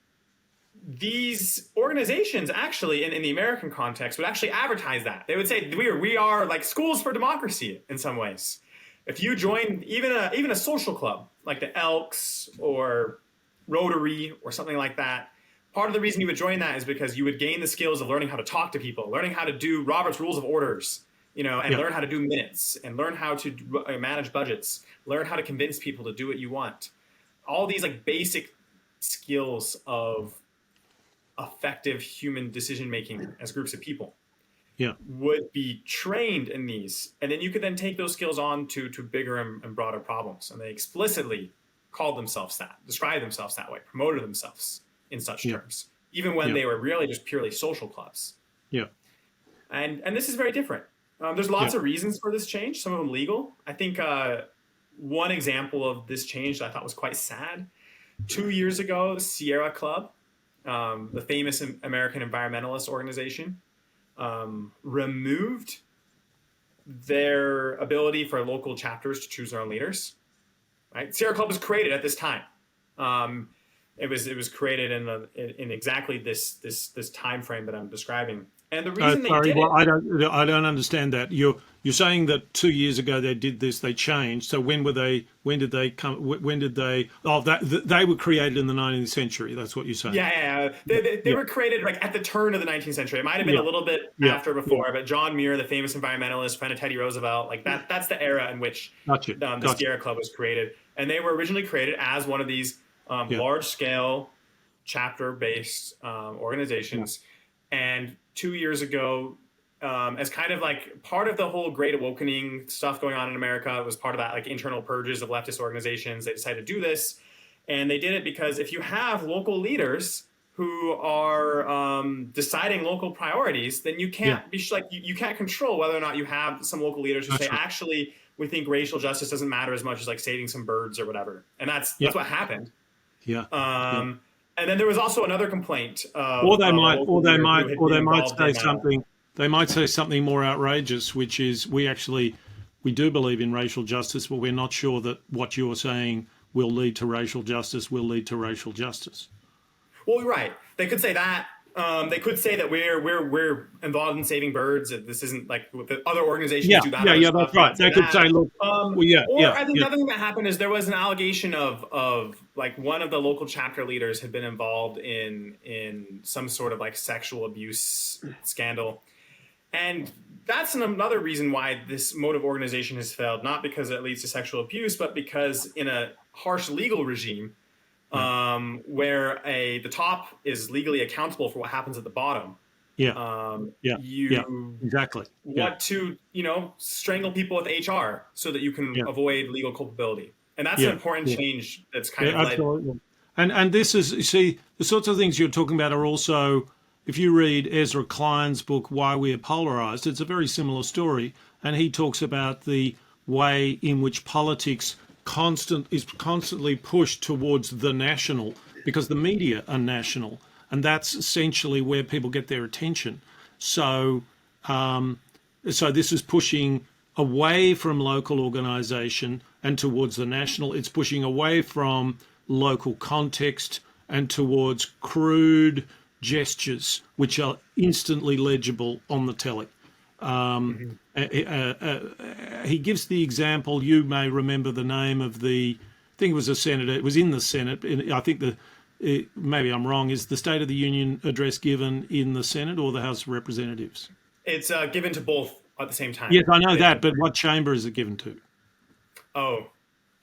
these organizations actually, in the American context, would actually advertise that. They would say, we are like schools for democracy in some ways. If you join even a social club like the Elks or Rotary or something like that, part of the reason you would join that is because you would gain the skills of learning how to talk to people, learning how to do Robert's Rules of Orders, and Yeah. learn how to do minutes and learn how to manage budgets, learn how to convince people to do what you want. All these like basic skills of effective human decision making as groups of people Yeah. would be trained in these, and then you could then take those skills on to bigger and broader problems. And they explicitly called themselves that, described themselves that way, promoted themselves in such Yeah. terms, even when Yeah. they were really just purely social clubs. Yeah. And this is very different. There's lots Yeah. of reasons for this change, some of them legal. I think one example of this change that I thought was quite sad, 2 years ago, the Sierra Club, the famous American environmentalist organization, removed their ability for local chapters to choose their own leaders. Right, Sierra Club was created at this time. It was created in exactly this time frame that I'm describing. And the reason they Sorry, did well, it, I don't understand that. You're saying that 2 years ago they did this, they changed. So when were they? When did they come? When did they? Oh, they were created in the 19th century. That's what you're saying. yeah. They were created like at the turn of the 19th century. It might have been Yeah. a little bit Yeah. after, before, but John Muir, the famous environmentalist, friend of Teddy Roosevelt, like that's the era in which Gotcha. the Gotcha. Sierra Club was created. And they were originally created as one of these Yeah. large-scale chapter-based organizations. And 2 years ago, as kind of like part of the whole Great Awakening stuff going on in America, it was part of that like internal purges of leftist organizations. They decided to do this, and they did it because if you have local leaders who are deciding local priorities, then you can't be like you can't control whether or not you have some local leaders who That's say, right. actually, we think racial justice doesn't matter as much as like saving some birds or whatever. And that's what happened. Yeah. And then there was also another complaint. Or they might, or they might say something. They might say something more outrageous, which is we do believe in racial justice, but we're not sure that what you're saying will lead to racial justice. Will lead to racial justice. Well, right. They could say that. They could say that we're involved in saving birds. That this isn't like the other organizations do that. Yeah, that's right. They could say, look, I think another thing that happened is there was an allegation of like one of the local chapter leaders had been involved in some sort of like sexual abuse scandal, and that's another reason why this mode of organization has failed. Not because it leads to sexual abuse, but because in a harsh legal regime, where the top is legally accountable for what happens at the bottom. Exactly. Want to, strangle people with HR so that you can avoid legal culpability. And that's an important change that's kind of absolutely. And this is, you see, the sorts of things you're talking about are also, if you read Ezra Klein's book, Why We Are Polarized, it's a very similar story. And he talks about the way in which politics is constantly pushed towards the national, because the media are national, and that's essentially where people get their attention. So this is pushing away from local organisation and towards the national. It's pushing away from local context and towards crude gestures which are instantly legible on the telly. He gives the example, you may remember the name of I think it was a senator, it was in the Senate, I think maybe I'm wrong, is the State of the Union address given in the Senate or the House of Representatives? It's given to both at the same time. Yes, I know that, but what chamber is it given to? Oh,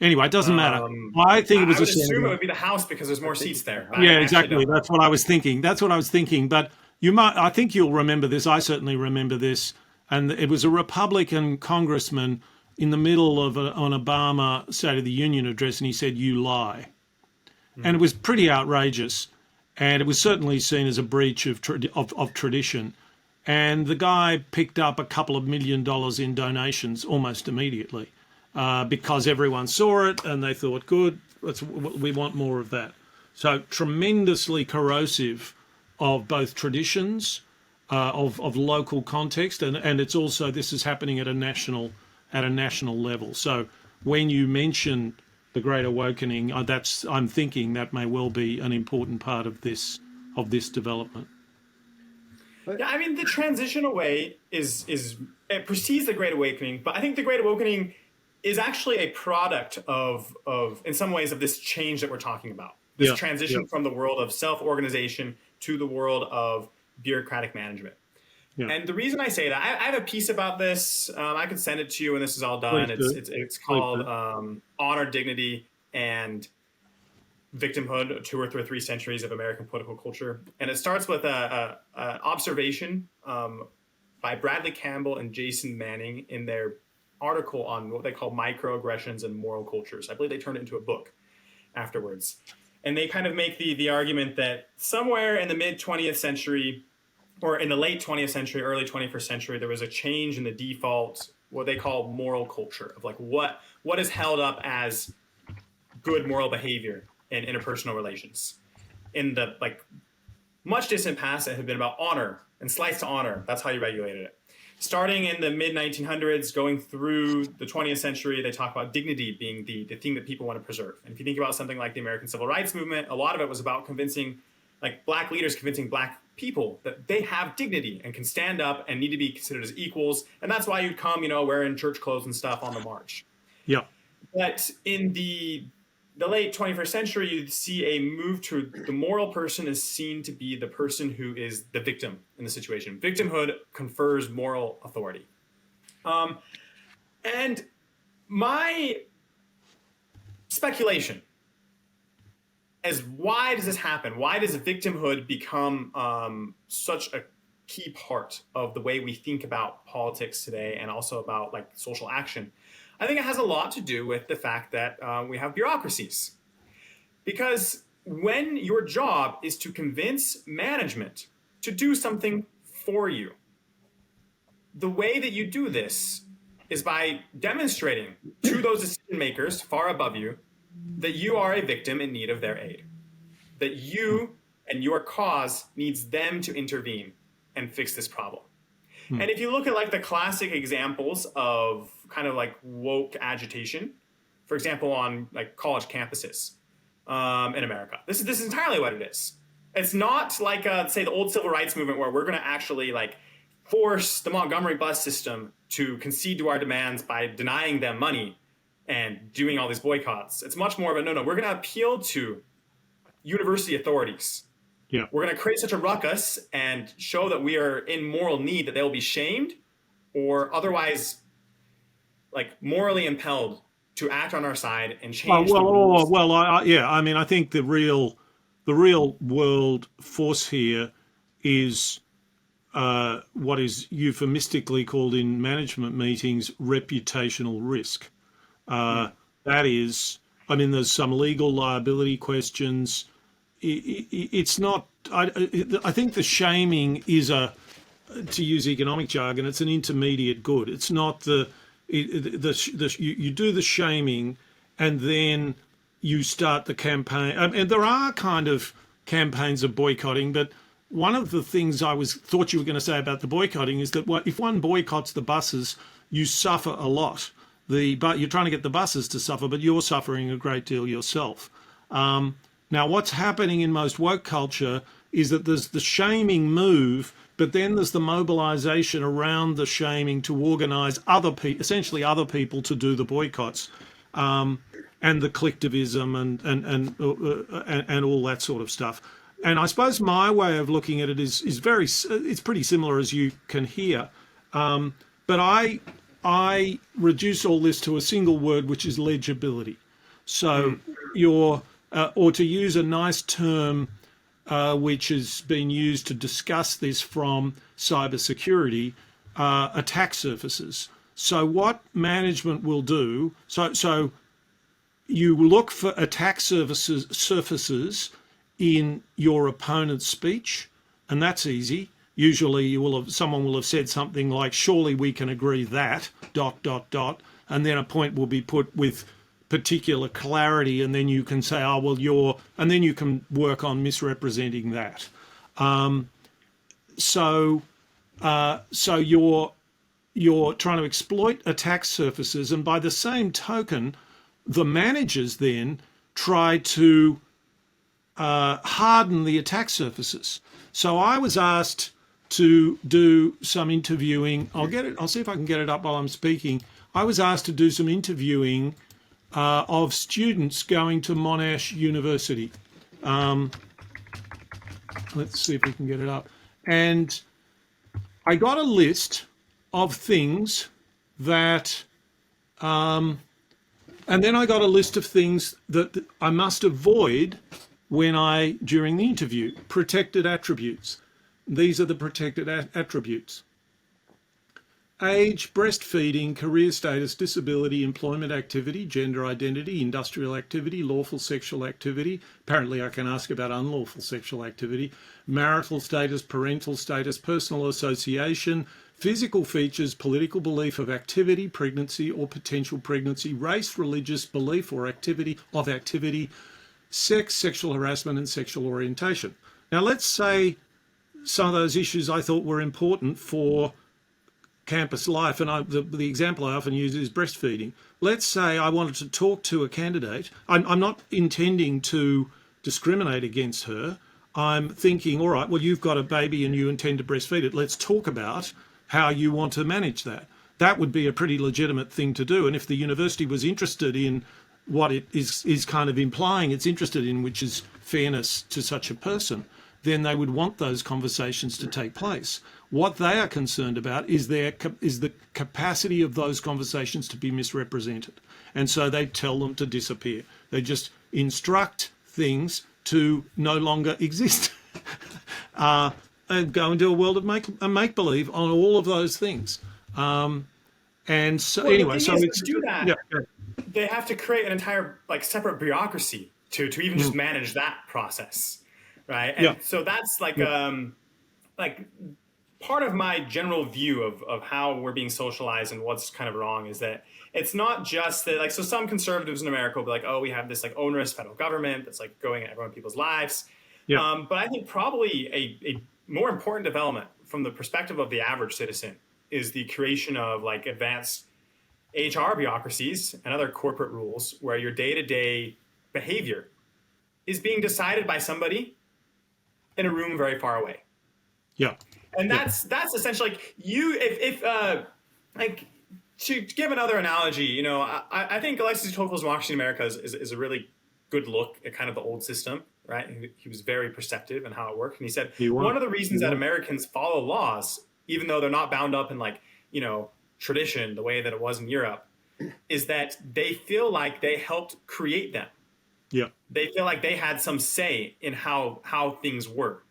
Anyway, it doesn't matter. um, I think it I was a would assume it Senate. would be the House because there's I more think seats it's the there, but House. Yeah, I actually exactly. don't know. That's what I was thinking. That's what I was thinking. But you might, I think you'll remember this. I certainly remember this. And it was a Republican congressman in the middle of an Obama State of the Union address, and he said, "You lie." And it was pretty outrageous. And it was certainly seen as a breach of tradition. And the guy picked up a couple of $1 million in donations almost immediately because everyone saw it and they thought, good, we want more of that. So tremendously corrosive of both traditions, of local context, and it's also, this is happening at a national level. So when you mention the Great Awakening, I'm thinking that may well be an important part of this development. Yeah, I mean the transition away is it precedes the Great Awakening, but I think the Great Awakening is actually a product of in some ways of this change that we're talking about. This Yeah, yeah, transition from the world of self-organization to the world of bureaucratic management. yeah. And the reason I say that, I have a piece about this. I could send it to you when this is all Please done. do. It's Please called do. Honor, Dignity, and Victimhood: 2 or 3 Centuries of American Political Culture, and it starts with a observation by Bradley Campbell and Jason Manning in their article on what they call microaggressions and moral cultures. I believe they turned it into a book afterwards, and they kind of make the argument that somewhere in the mid 20th century or in the late 20th century, early 21st century, there was a change in the default, what they call moral culture, of like what is held up as good moral behavior in interpersonal relations. In the much distant past, it had been about honor and slights to honor. That's how you regulated it. Starting in the mid 1900s, going through the 20th century, they talk about dignity being the thing that people want to preserve. And if you think about something like the American Civil Rights Movement, a lot of it was about convincing, black leaders convincing black people that they have dignity and can stand up and need to be considered as equals. And that's why you'd come, wearing church clothes and stuff on the march. Yeah. But in the late 21st century, you see a move to the moral person is seen to be the person who is the victim in the situation. Victimhood confers moral authority. And my speculation is, why does this happen? Why does victimhood become such a key part of the way we think about politics today and also about social action? I think it has a lot to do with the fact that we have bureaucracies. Because when your job is to convince management to do something for you, the way that you do this is by demonstrating to those decision makers far above you that you are a victim in need of their aid, that you and your cause needs them to intervene and fix this problem. And if you look at the classic examples of kind of woke agitation, for example, on college campuses in America, this is entirely what it is. It's not say the old civil rights movement where we're going to actually force the Montgomery bus system to concede to our demands by denying them money and doing all these boycotts. It's much more of a no, we're going to appeal to university authorities. Yeah. We're going to create such a ruckus and show that we are in moral need that they'll be shamed or otherwise morally impelled to act on our side and change the rules. I mean, I think the real world force here is what is euphemistically called in management meetings reputational risk. That is, I mean, there's some legal liability questions. It's not. I think the shaming is to use economic jargon, it's an intermediate good. It's not you do the shaming, and then you start the campaign. And there are kind of campaigns of boycotting, but one of the things I thought you were going to say about the boycotting is that if one boycotts the buses, you suffer a lot. But you're trying to get the buses to suffer, but you're suffering a great deal yourself. Now, what's happening in most woke culture is that there's the shaming move, but then there's the mobilization around the shaming to organize essentially other people to do the boycotts, and the collectivism and all that sort of stuff. And I suppose my way of looking at it is it's pretty similar, as you can hear. but I reduce all this to a single word, which is legibility. So or to use a nice term which has been used to discuss this from cybersecurity, attack surfaces. So what management will do, so you look for attack surfaces in your opponent's speech, and that's easy. Usually someone will have said something like, surely we can agree that, ... and then a point will be put with particular clarity, and then you can say, oh, well, and then you can work on misrepresenting that. So you're trying to exploit attack surfaces, and by the same token, the managers then try to harden the attack surfaces. So I was asked to do some interviewing. I'll see if I can get it up while I'm speaking. I was asked to do some interviewing of students going to Monash University. Let's see if we can get it up. And I got a list of things that, and then I got a list of things that I must avoid during the interview. Protected attributes. These are the protected attributes. Age, breastfeeding, career status, disability, employment activity, gender identity, industrial activity, lawful sexual activity. Apparently I can ask about unlawful sexual activity. Marital status, parental status, personal association, physical features, political belief of activity, pregnancy or potential pregnancy, race, religious belief or activity, sex, sexual harassment and sexual orientation. Now let's say some of those issues I thought were important for campus life, and the example I often use is breastfeeding. Let's say I wanted to talk to a candidate. I'm not intending to discriminate against her. I'm thinking, all right, well, you've got a baby and you intend to breastfeed it. Let's talk about how you want to manage that. That would be a pretty legitimate thing to do. And if the university was interested in what it is kind of implying it's interested in, which is fairness to such a person, then they would want those conversations to take place. What they are concerned about is the capacity of those conversations to be misrepresented. And so they tell them to disappear. They just instruct things to no longer exist and go into a world of make-believe on all of those things. And so anyway, so it's to do that. Yeah. They have to create an entire separate bureaucracy to even just manage that process. Right. And so that's like part of my general view of how we're being socialized and what's kind of wrong is that it's not just that, so some conservatives in America will be like, oh, we have this onerous federal government that's going at everyone people's lives. Yeah. But I think probably a more important development from the perspective of the average citizen is the creation of advanced HR bureaucracies and other corporate rules where your day-to-day behavior is being decided by somebody in a room very far away. Yeah. And that's essentially to give another analogy, I think Alexis de Tocqueville's Democracy in America is a really good look at kind of the old system, right? He was very perceptive in how it worked. And he said, one of the reasons that Americans follow laws, even though they're not bound up in tradition, the way that it was in Europe, is that they feel like they helped create them. Yeah. They feel like they had some say in how things were.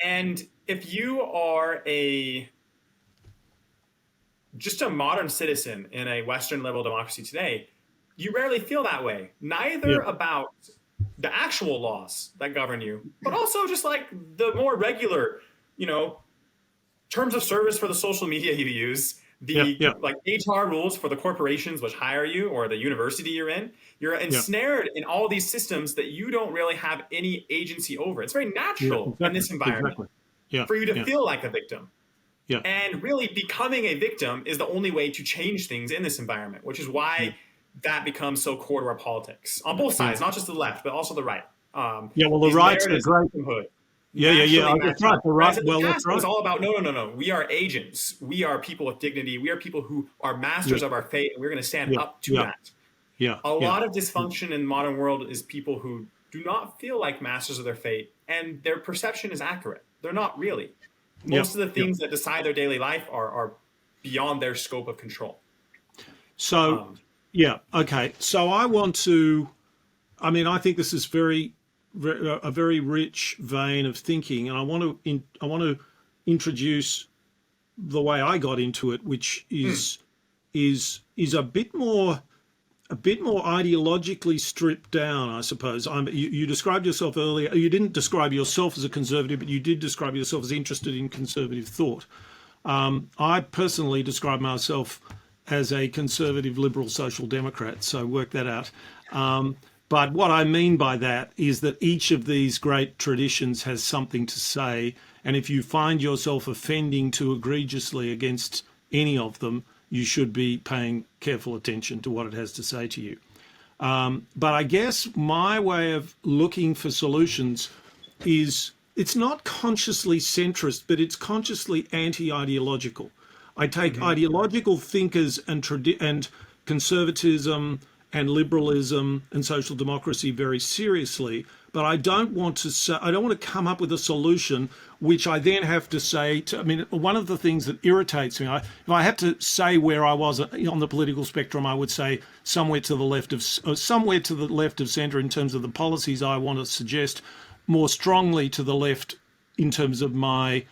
And if you are just a modern citizen in a Western level democracy today, you rarely feel that way, neither about the actual laws that govern you, but also just the more regular, terms of service for the social media you use, HR rules for the corporations which hire you or the university you're in. You're ensnared in all these systems that you don't really have any agency over. It's very natural in this environment for you to feel like a victim. Yeah. And really becoming a victim is the only way to change things in this environment, which is why that becomes so core to our politics on both sides, not just the left, but also the right. The right's the great. That's right. The right. Well, that's right. It's all about no. We are agents. We are people with dignity. We are people who are masters of our fate, and we're going to stand up to that. Yeah. A lot of dysfunction in the modern world is people who do not feel like masters of their fate, and their perception is accurate. They're not really. Most of the things that decide their daily life are beyond their scope of control. So, yeah, okay. So I want to, I mean, I think this is a very rich vein of thinking, and I want to introduce the way I got into it, which is a bit more ideologically stripped down, I suppose. You described yourself earlier. You didn't describe yourself as a conservative, but you did describe yourself as interested in conservative thought. I personally describe myself as a conservative, liberal, social democrat, so work that out. But what I mean by that is that each of these great traditions has something to say, and if you find yourself offending too egregiously against any of them, you should be paying careful attention to what it has to say to you. But I guess my way of looking for solutions is, it's not consciously centrist, but it's consciously anti-ideological. I take ideological thinkers and conservatism and liberalism and social democracy very seriously, but I don't want to come up with a solution which I then have to say to, I mean, one of the things that irritates me, if I had to say where I was on the political spectrum, I would say somewhere to the left of centre in terms of the policies I want to suggest, more strongly to the left in terms of my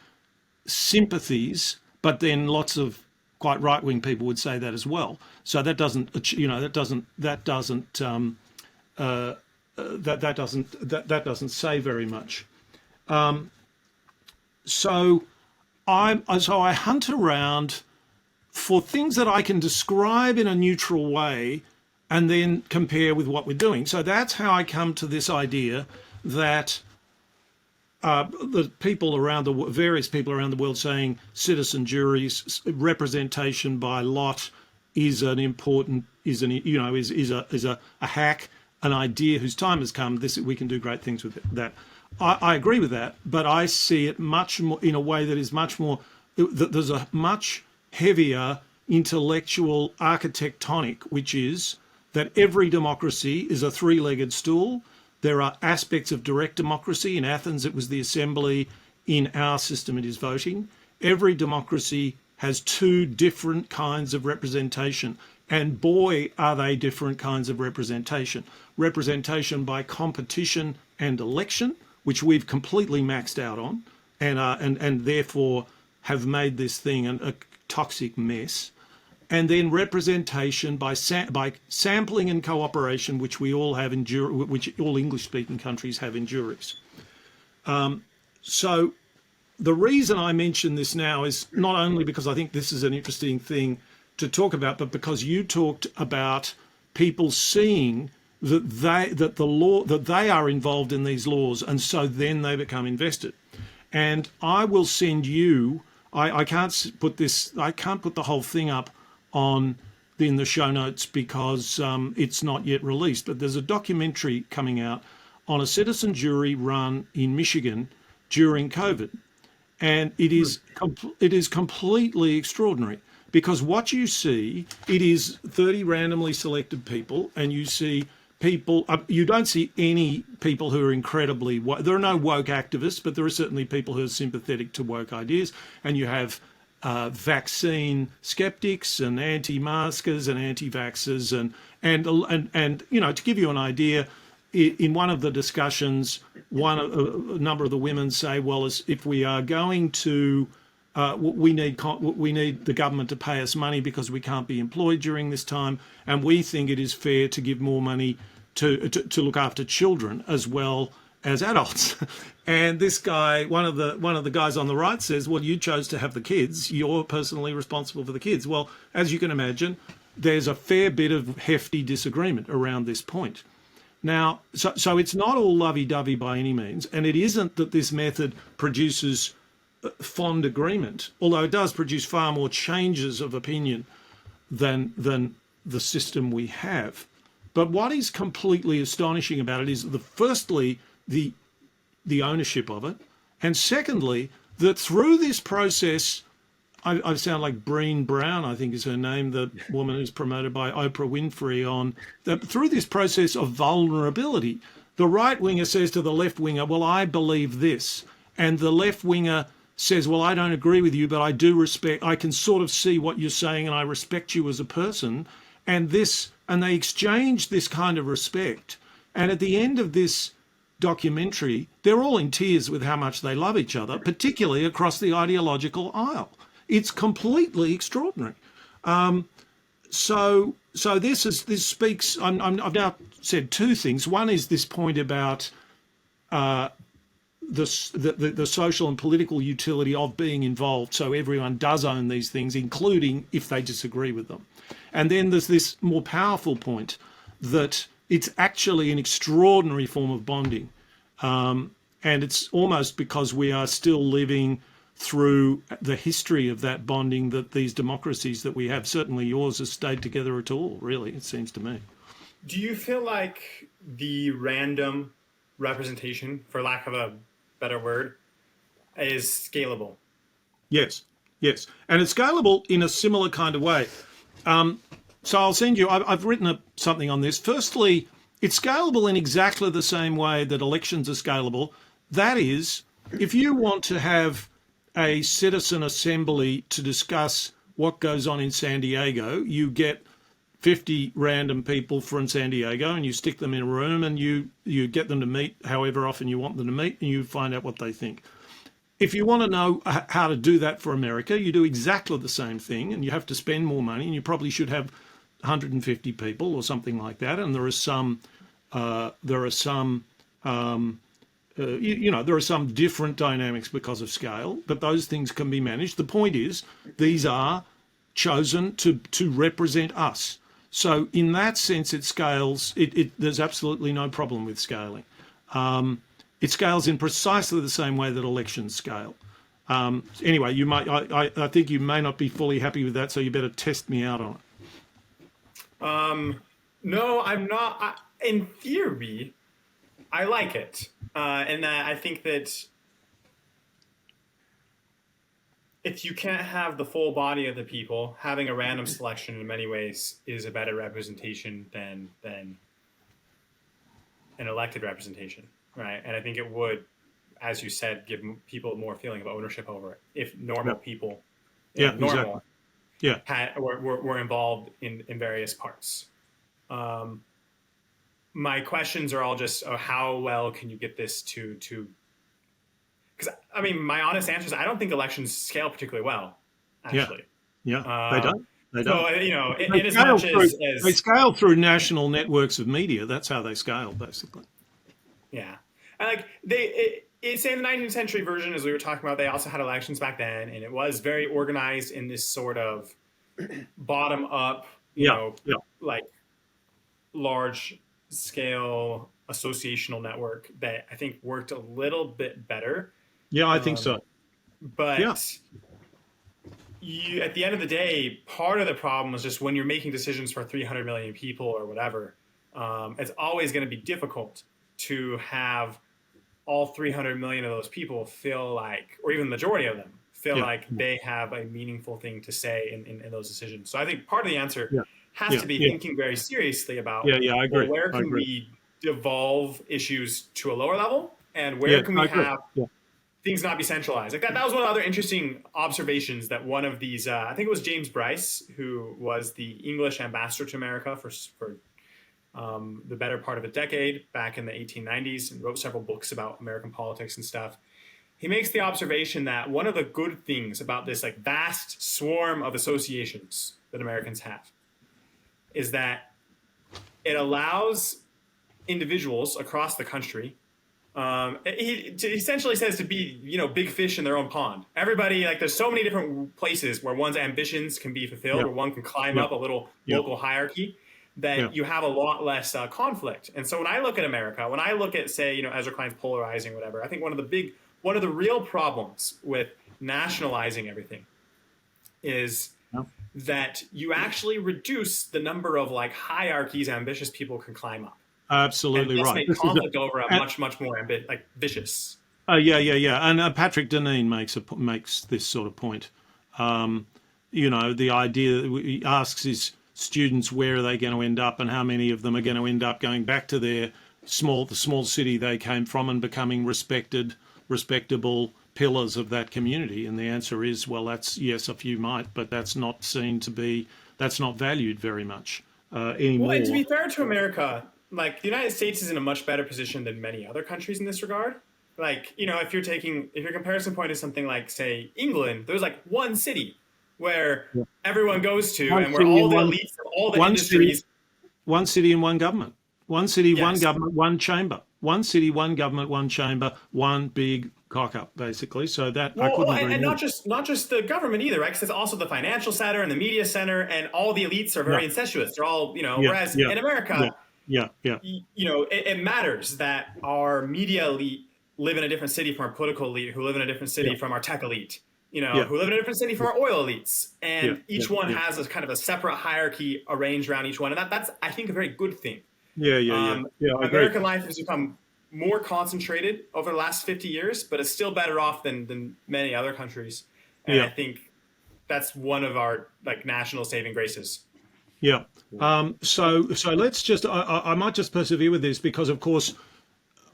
sympathies, but then lots of quite right-wing people would say that as well. So that doesn't say very much. So I hunt around for things that I can describe in a neutral way and then compare with what we're doing. So that's how I come to this idea that the people around various people around the world saying citizen juries, representation by lot is a hack, an idea whose time has come. We can do great things with that. I agree with that, but I see it much more in a way that is much more, that there's a much heavier intellectual architectonic, which is that every democracy is a three-legged stool. There are aspects of direct democracy. In Athens, it was the assembly. In our system, it is voting. Every democracy has two different kinds of representation. And boy, are they different kinds of representation. Representation by competition and election, which we've completely maxed out on, and therefore have made this thing a toxic mess. And then representation by sampling and cooperation, which we all have which all English-speaking countries have in juries. So the reason I mention this now is not only because I think this is an interesting thing to talk about, but because you talked about people seeing that they are involved in these laws, and so then they become invested. And I will send you. I can't put the whole thing up in the show notes because it's not yet released. But there's a documentary coming out on a citizen jury run in Michigan during COVID, and it is completely extraordinary. Because what you see, it is 30 randomly selected people, and you see people, you don't see any people who are incredibly woke. There are no woke activists, but there are certainly people who are sympathetic to woke ideas. And you have vaccine skeptics and anti-maskers and anti-vaxxers. And to give you an idea, in one of the discussions, a number of the women say, well, if we are going to we need the government to pay us money because we can't be employed during this time, and we think it is fair to give more money to look after children as well as adults. And this guy, one of the guys on the right says, well, you chose to have the kids, you're personally responsible for the kids. Well, as you can imagine, there's a fair bit of hefty disagreement around this point. Now, so it's not all lovey-dovey by any means, and it isn't that this method produces fond agreement, although it does produce far more changes of opinion than the system we have. But what is completely astonishing about it is firstly the ownership of it, and secondly that through this process, I sound like Breen Brown, I think is her name, the woman who's promoted by Oprah Winfrey, on that through this process of vulnerability, the right winger says to the left winger, well, I believe this, and the left winger says, well, I don't agree with you, but I do respect, I can sort of see what you're saying and I respect you as a person. And they exchange this kind of respect. And at the end of this documentary, they're all in tears with how much they love each other, particularly across the ideological aisle. It's completely extraordinary. So this speaks. I've now said two things. One is this point about the social and political utility of being involved, so everyone does own these things, including if they disagree with them. And then there's this more powerful point that it's actually an extraordinary form of bonding. And it's almost because we are still living through the history of that bonding that these democracies that we have, certainly yours, has stayed together at all, really, it seems to me. Do you feel like the random representation, for lack of a better word, is scalable? Yes. And it's scalable in a similar kind of way. So I'll send you, I've written something on this. Firstly, it's scalable in exactly the same way that elections are scalable. That is, if you want to have a citizen assembly to discuss what goes on in San Diego, you get 50 random people from San Diego and you stick them in a room and you get them to meet however often you want them to meet and you find out what they think. If you want to know how to do that for America, you do exactly the same thing, and you have to spend more money, and you probably should have 150 people or something like that. And there are some different dynamics because of scale, but those things can be managed. The point is, these are chosen to represent us. So in that sense, it scales. There's absolutely no problem with scaling. It scales in precisely the same way that elections scale. Anyway, I think you may not be fully happy with that, so you better test me out on it. No, I'm not. In theory, I like it. And I think that if you can't have the full body of the people, having a random selection in many ways is a better representation than an elected representation, right? And I think it would, as you said, give people more feeling of ownership over it if normal people, normal, exactly. were involved in various parts. My questions are all just, how well can you get this to? Because I mean, my honest answer is I don't think elections scale particularly well. Actually, they don't. They don't. So they scale through national networks of media. That's how they scale, basically. Yeah, and like say in the 19th century version, as we were talking about, they also had elections back then, and it was very organized in this sort of bottom up, like large scale associational network that I think worked a little bit better. Yeah, I think so. But you, at the end of the day, part of the problem is just when you're making decisions for 300 million people or whatever, it's always going to be difficult to have all 300 million of those people feel like, or even the majority of them feel like they have a meaningful thing to say in those decisions. So I think part of the answer has to be thinking very seriously about I agree. Well, where can we devolve issues to a lower level, and where can we have things not be centralized? Like that was one of the other interesting observations that one of these, I think it was James Bryce, who was the English ambassador to America for the better part of a decade back in the 1890s and wrote several books about American politics and stuff. He makes the observation that one of the good things about this like vast swarm of associations that Americans have is that it allows individuals across the country. He essentially says to be, big fish in their own pond. Everybody, like, there's so many different places where one's ambitions can be fulfilled, or one can climb up a little local hierarchy, that you have a lot less conflict. And so when I look at America, when I look at, say, Ezra Klein's polarizing, whatever, I think one of the real problems with nationalizing everything is that you actually reduce the number of like hierarchies ambitious people can climb up. Absolutely and right. Make conflict over a much more vicious. And Patrick Deneen makes this sort of point. The idea that he asks his students where are they going to end up, and how many of them are going to end up going back to the small city they came from and becoming respectable, pillars of that community? And the answer is, well, that's yes, a few might, but that's not valued very much anymore. Well, and to be fair to America, like the United States is in a much better position than many other countries in this regard. Like, if your comparison point is something like, say, England, there's like one city where everyone goes to, and where all the elites of all the industries. One city and one government. One city, one government, one chamber. One city, one government, one chamber, one big cock up, basically. So that I couldn't agree and more. not just the government either, right? Because it's also the financial center and the media center, and all the elites are very incestuous. They're all, whereas in America, it matters that our media elite live in a different city from our political elite, who live in a different city from our tech elite, who live in a different city from our oil elites. And each one has a kind of a separate hierarchy arranged around each one. And that's, I think, a very good thing. American life has become more concentrated over the last 50 years, but it's still better off than many other countries. And I think that's one of our national saving graces. Yeah. So let's just, I might just persevere with this because, of course,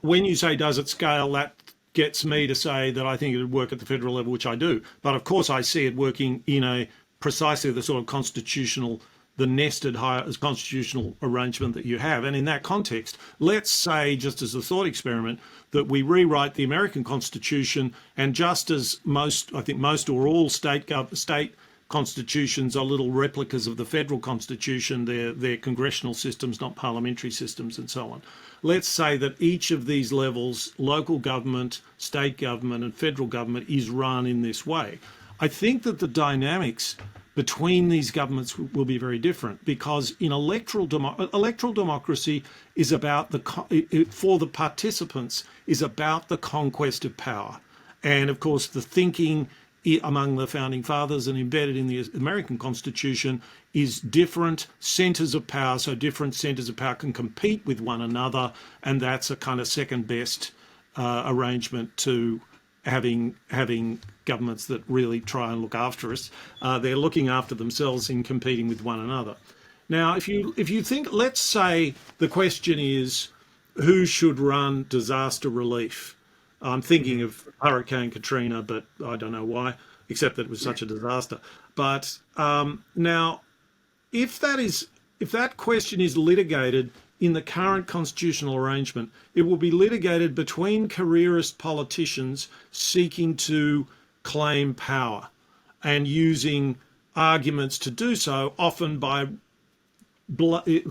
when you say does it scale, that gets me to say that I think it would work at the federal level, which I do. But of course, I see it working in precisely the sort of the nested constitutional arrangement that you have. And in that context, let's say, just as a thought experiment, that we rewrite the American Constitution, and just as most or all state constitutions are little replicas of the federal constitution, they're congressional systems, not parliamentary systems, and so on. Let's say that each of these levels, local government, state government, and federal government, is run in this way. I think that the dynamics between these governments will be very different, because in electoral democracy is about for the participants is about the conquest of power. And of course, the thinking among the founding fathers and embedded in the American Constitution is different centers of power. So different centers of power can compete with one another, and that's a kind of second best arrangement to having governments that really try and look after us. They're looking after themselves in competing with one another. Now, if you think, let's say the question is, who should run disaster relief? I'm thinking of Hurricane Katrina, but I don't know why, except that it was such a disaster. But now, if that question is litigated in the current constitutional arrangement, it will be litigated between careerist politicians seeking to claim power and using arguments to do so, often by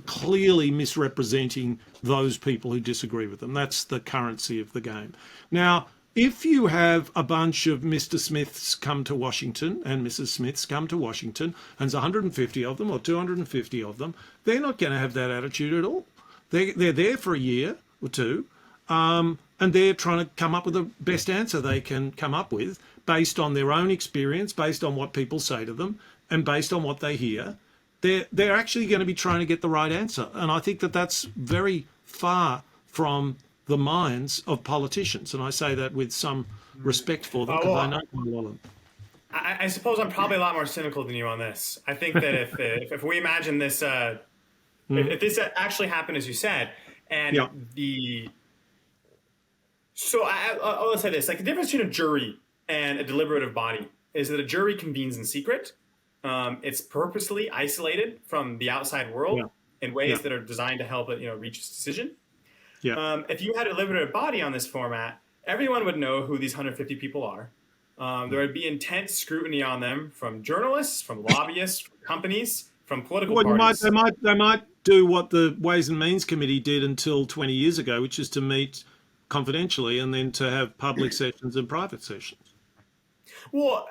clearly misrepresenting those people who disagree with them. That's the currency of the game. Now, if you have a bunch of Mr. Smiths come to Washington and Mrs. Smiths come to Washington, and there's 150 of them or 250 of them, they're not going to have that attitude at all. They're there for a year or two, and they're trying to come up with the best answer they can come up with based on their own experience, based on what people say to them, and based on what they hear. They're actually going to be trying to get the right answer. And I think that that's very far from the minds of politicians. And I say that with some respect for them, because I know quite a lot of them. I suppose I'm probably a lot more cynical than you on this. I think that if we imagine this, if this actually happened, as you said, and I'll say this, like the difference between a jury and a deliberative body is that a jury convenes in secret. It's purposely isolated from the outside world in ways that are designed to help it, reach its decision. If you had a deliberative body on this format, everyone would know who these 150 people are. There would be intense scrutiny on them from journalists, from lobbyists, from companies, from political parties. They might do what the Ways and Means Committee did until 20 years ago, which is to meet confidentially and then to have public sessions and private sessions. Well,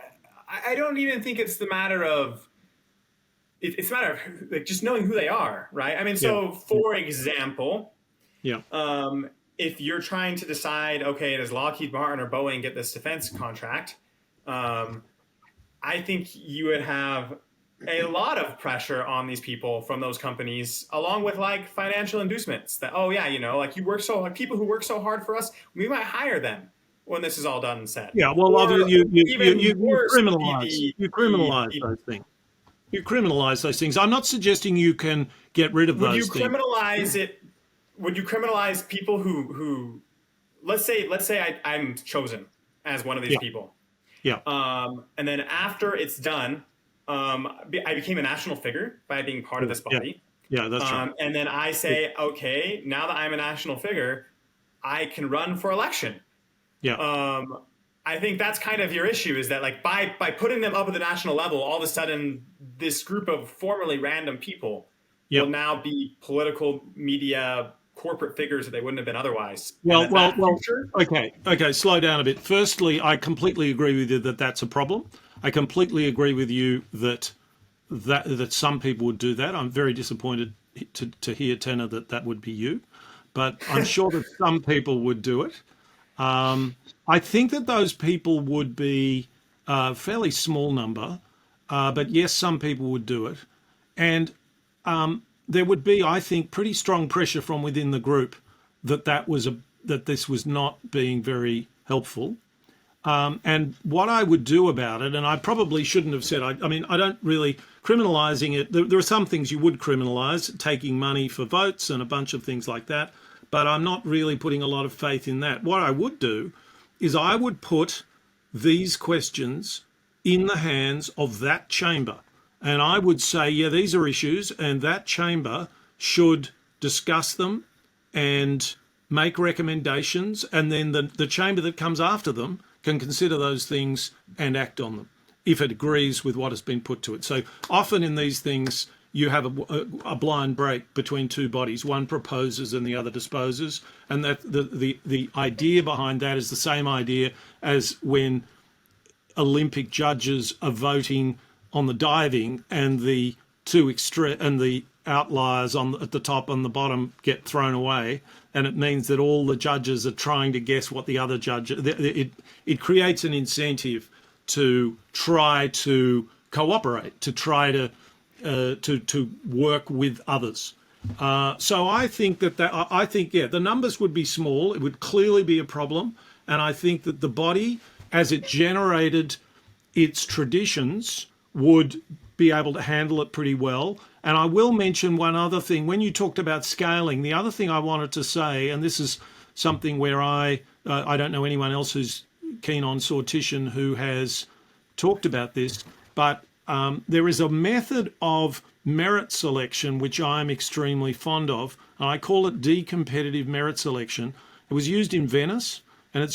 I don't even think it's the matter of, it's a matter of like just knowing who they are, right? I mean, so for example, if you're trying to decide, okay, does Lockheed Martin or Boeing get this defense contract? I think you would have a lot of pressure on these people from those companies, along with like financial inducements that, people who work so hard for us, we might hire them when this is all done and said. Yeah, well, you criminalize those things. You criminalize those things. I'm not suggesting you can get rid of those things. Would you criminalize it? Would you criminalize people who let's say I'm chosen as one of these Yeah. people. Yeah. And then after it's done, I became a national figure by being part of this Yeah. body. Yeah. That's right. And then I say, okay, now that I'm a national figure, I can run for election. Yeah. I think that's kind of your issue, is that like by putting them up at the national level, all of a sudden this group of formerly random people Yeah. will now be political media corporate figures that they wouldn't have been otherwise. And Well, well, that well. future, Okay. Slow down a bit. Firstly, I completely agree with you that that's a problem. I completely agree with you that some people would do that. I'm very disappointed to hear, Tanner, that would be you, but I'm sure that some people would do it. I think that those people would be a fairly small number, but yes, some people would do it, and there would be, I think, pretty strong pressure from within the group that this was not being very helpful. And what I would do about it, and I probably shouldn't have said, I mean, I don't really, criminalising it, there are some things you would criminalise, taking money for votes and a bunch of things like that, but I'm not really putting a lot of faith in that. What I would do is I would put these questions in the hands of that chamber. And I would say, yeah, these are issues, and that chamber should discuss them and make recommendations, and then the chamber that comes after them can consider those things and act on them if it agrees with what has been put to it. So often in these things, you have a blind break between two bodies. One proposes and the other disposes, and that the idea behind that is the same idea as when Olympic judges are voting on the diving, and the outliers at the top and the bottom get thrown away, and it means that all the judges are trying to guess what the other judge. It creates an incentive to try to cooperate, to try to work with others. So I think the numbers would be small. It would clearly be a problem, and I think that the body, as it generated its traditions, would be able to handle it pretty well. And I will mention one other thing. When you talked about scaling, the other thing I wanted to say, and this is something where I don't know anyone else who's keen on sortition who has talked about this, but there is a method of merit selection which I'm extremely fond of, and I call it decompetitive merit selection. It was used in Venice, and I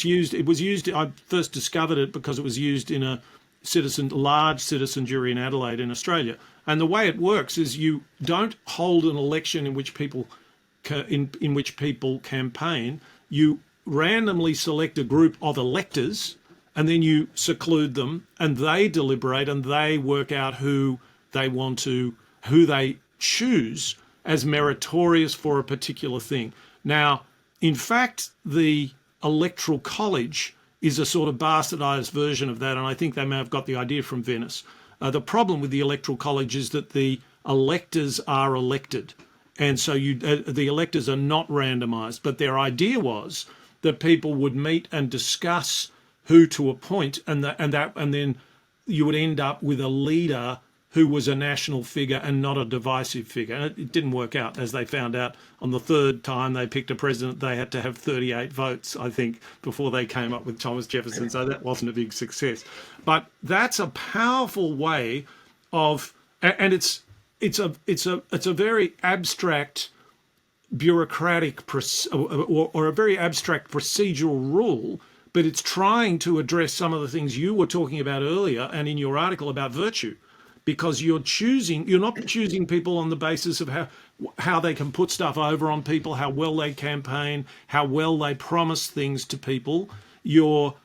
first discovered it because it was used in a large citizen jury in Adelaide in Australia. And the way it works is you don't hold an election in which people campaign. You randomly select a group of electors, and then you seclude them, and they deliberate and they work out who they choose as meritorious for a particular thing. Now, in fact, the Electoral College is a sort of bastardized version of that, and I think they may have got the idea from Venice. The problem with the Electoral College is that the electors are elected, and so the electors are not randomised. But their idea was that people would meet and discuss who to appoint, and then you would end up with a leader who was a national figure and not a divisive figure. And it didn't work out. As they found out on the third time they picked a president, they had to have 38 votes, I think, before they came up with Thomas Jefferson. So that wasn't a big success. But that's a powerful way of, and it's a very abstract bureaucratic or a very abstract procedural rule, but it's trying to address some of the things you were talking about earlier and in your article about virtue. Because you're not choosing people on the basis of how they can put stuff over on people, how well they campaign, how well they promise things to people. You're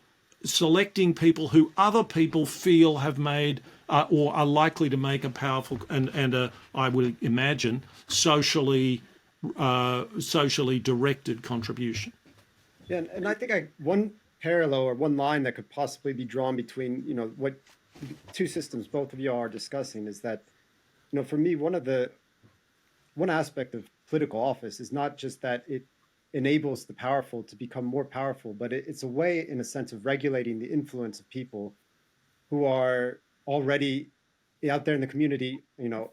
selecting people who other people feel have made or are likely to make a powerful and I would imagine, socially directed contribution. Yeah, and I think one parallel or one line that could possibly be drawn between, what two systems both of you are discussing is that, for me, one aspect of political office is not just that it enables the powerful to become more powerful, but it's a way, in a sense, of regulating the influence of people who are already out there in the community,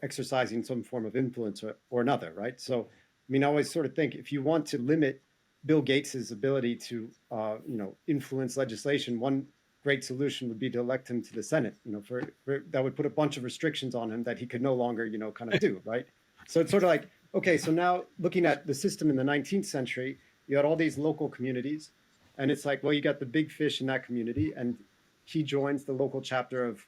exercising some form of influence or another, right? So, I always sort of think if you want to limit Bill Gates's ability to influence legislation, one great solution would be to elect him to the Senate. For that would put a bunch of restrictions on him that he could no longer kind of do, right? So it's sort of like, okay, so now looking at the system in the 19th century, you had all these local communities, and it's like, well, you got the big fish in that community, and he joins the local chapter of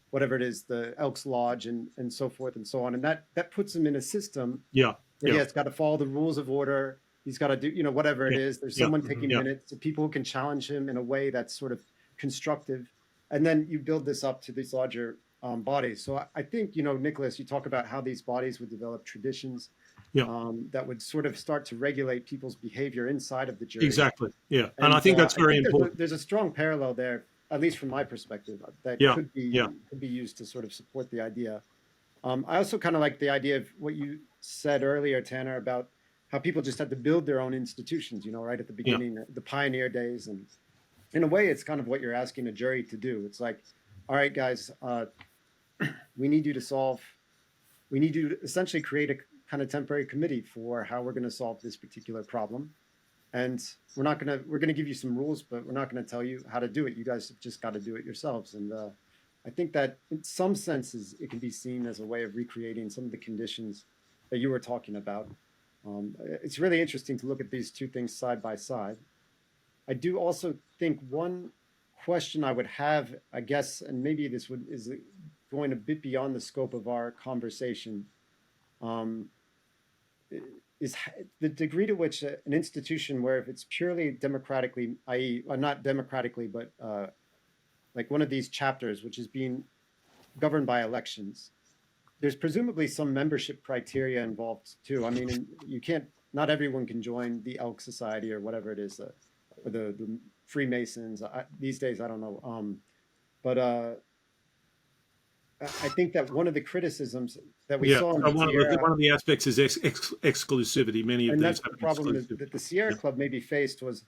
whatever it is, the Elks Lodge, and so forth and so on, and that puts him in a system Yeah. where he Yeah. has got to follow the rules of order. He's got to do, whatever it Yeah. is. There's Yeah. someone taking Yeah. minutes, so people who can challenge him in a way that's sort of constructive, and then you build this up to these larger bodies. So I think, Nicholas, you talk about how these bodies would develop traditions Yeah. that would sort of start to regulate people's behavior inside of the jury. Exactly. Yeah. And I think that's very important. There's a strong parallel there, at least from my perspective, that Yeah. could Yeah. be used to sort of support the idea. I also kind of like the idea of what you said earlier, Tanner, about how people just had to build their own institutions, right at the beginning, the pioneer days. And in a way, it's kind of what you're asking a jury to do. It's like, all right, guys, we need you to essentially create a kind of temporary committee for how we're going to solve this particular problem. And we're going to give you some rules, but we're not going to tell you how to do it. You guys have just got to do it yourselves. And I think that in some senses, it can be seen as a way of recreating some of the conditions that you were talking about. It's really interesting to look at these two things side by side. I do also think one question I would have, I guess, and maybe this is going a bit beyond the scope of our conversation, is the degree to which an institution where if it's purely democratically, i.e., not democratically, but like one of these chapters, which is being governed by elections, there's presumably some membership criteria involved too. I mean, not everyone can join the Elk Society or whatever it is, or the Freemasons. These days, I don't know. But I think that one of the criticisms that we saw in the Sierra, one of the aspects is exclusivity. Many of and these that's the problem that the Sierra Club maybe faced was,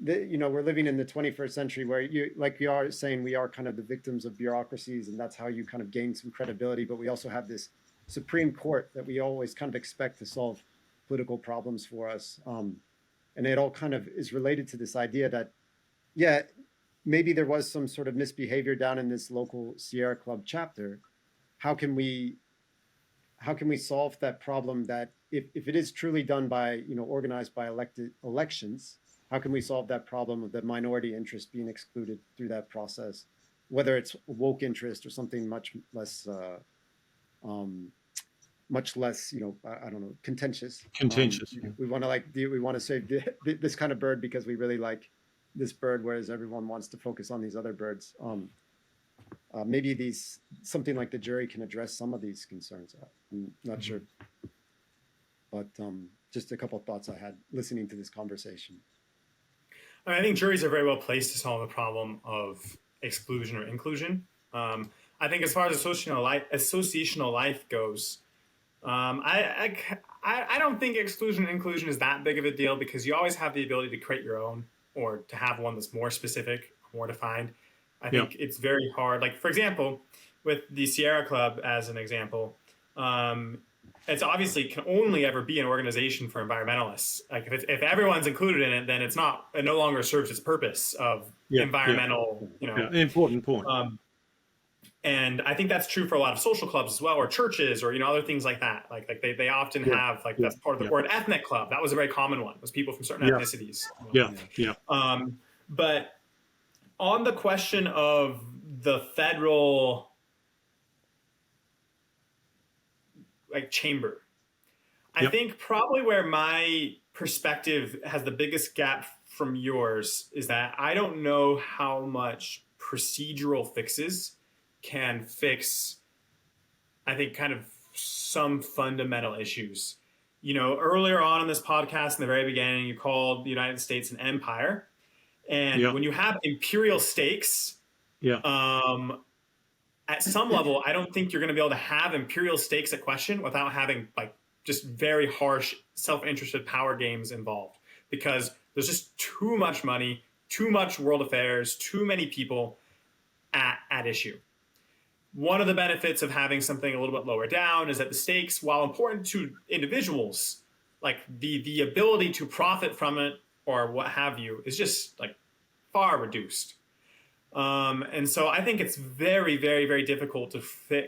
we're living in the 21st century where like you are saying, we are kind of the victims of bureaucracies, and that's how you kind of gain some credibility. But we also have this Supreme Court that we always kind of expect to solve political problems for us. And it all kind of is related to this idea that, yeah, maybe there was some sort of misbehavior down in this local Sierra Club chapter. How can we solve that problem that if it is truly done by, organized by elected elections, how can we solve that problem of the minority interest being excluded through that process, whether it's woke interest or something much less, I don't know, contentious. We want to save this kind of bird because we really like this bird, whereas everyone wants to focus on these other birds. Maybe something like the jury can address some of these concerns. I'm not sure, but just a couple of thoughts I had listening to this conversation. I think juries are very well placed to solve the problem of exclusion or inclusion. I think as far as associational life goes, I don't think exclusion and inclusion is that big of a deal because you always have the ability to create your own or to have one that's more specific, more defined. I think it's very hard. Like, for example, with the Sierra Club as an example, it's obviously can only ever be an organization for environmentalists. Like if everyone's included in it, then it no longer serves its purpose of environmental, important point. And I think that's true for a lot of social clubs as well, or churches, or other things like that. Like they often have that's part of the or an ethnic club. That was a very common one. Was people from certain ethnicities. But on the question of the federal chamber, I think probably where my perspective has the biggest gap from yours is that I don't know how much procedural fixes can fix, I think, kind of some fundamental issues. Earlier on in this podcast, in the very beginning, you called the United States an empire. And when you have imperial stakes, at some level, I don't think you're going to be able to have imperial stakes at question without having just very harsh self-interested power games involved, because there's just too much money, too much world affairs, too many people at issue. One of the benefits of having something a little bit lower down is that the stakes, while important to individuals, like the ability to profit from it or what have you is just like far reduced. And so I think it's very, very, very difficult to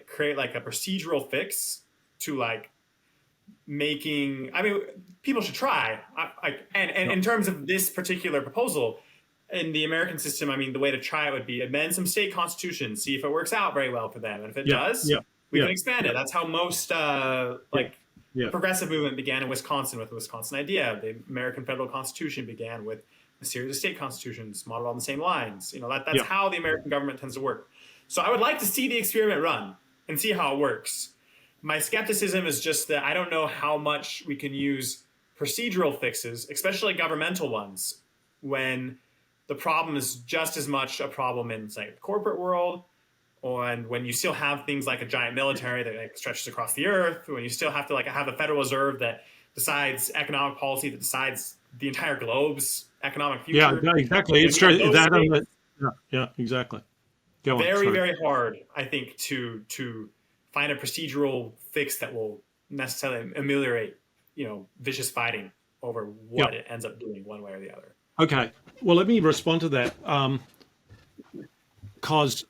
create like a procedural fix to like making. I mean, people should try. And in terms of this particular proposal in the American system, I mean, the way to try it would be amend some state constitutions, see if it works out very well for them, and if it does, we can expand it. That's how most progressive movement began in Wisconsin with the Wisconsin idea. The American federal constitution began with a series of state constitutions modeled on the same lines. You know, that's how the American government tends to work. So I would like to see the experiment run and see how it works. My skepticism is just that I don't know how much we can use procedural fixes, especially governmental ones, when the problem is just as much a problem in, say, the corporate world, and when you still have things like a giant military that like, stretches across the earth, when you still have to like have a Federal Reserve that decides economic policy, that decides the entire globe's economic future. Yeah, exactly. It's true. Exactly. Go on. Very, very hard, I think, to find a procedural fix that will necessarily ameliorate, vicious fighting over what it ends up doing one way or the other. Okay. Well, let me respond to that. Because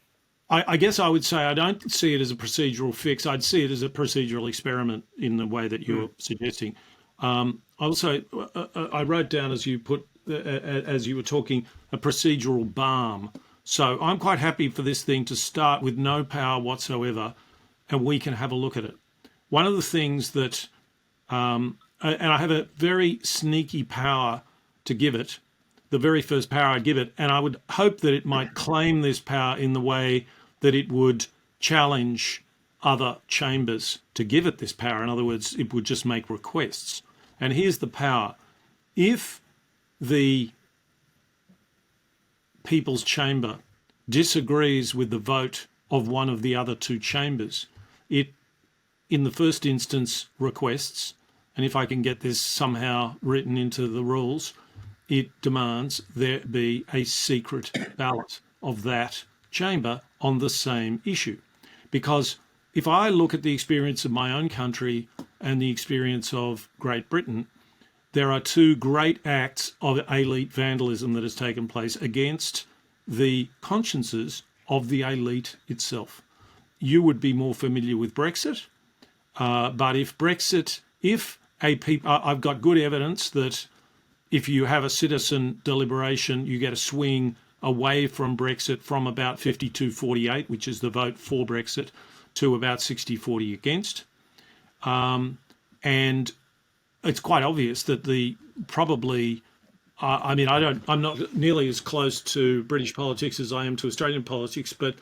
I guess I would say I don't see it as a procedural fix. I'd see it as a procedural experiment in the way that you're suggesting. Also, I wrote down as you were talking, a procedural balm. So I'm quite happy for this thing to start with no power whatsoever, and we can have a look at it. One of the things that, and I have a very sneaky power to give it, the very first power I give it, and I would hope that it might claim this power in the way that it would challenge other chambers to give it this power. In other words, it would just make requests. And here's the power. If the People's Chamber disagrees with the vote of one of the other two chambers, it, in the first instance, requests, and if I can get this somehow written into the rules, it demands there be a secret ballot of that chamber on the same issue. Because if I look at the experience of my own country and the experience of Great Britain, there are two great acts of elite vandalism that has taken place against the consciences of the elite itself. You would be more familiar with Brexit, but I've got good evidence that if you have a citizen deliberation, you get a swing away from Brexit from about 52-48, which is the vote for Brexit, to about 60-40 against. And it's quite obvious that I'm not nearly as close to British politics as I am to Australian politics, but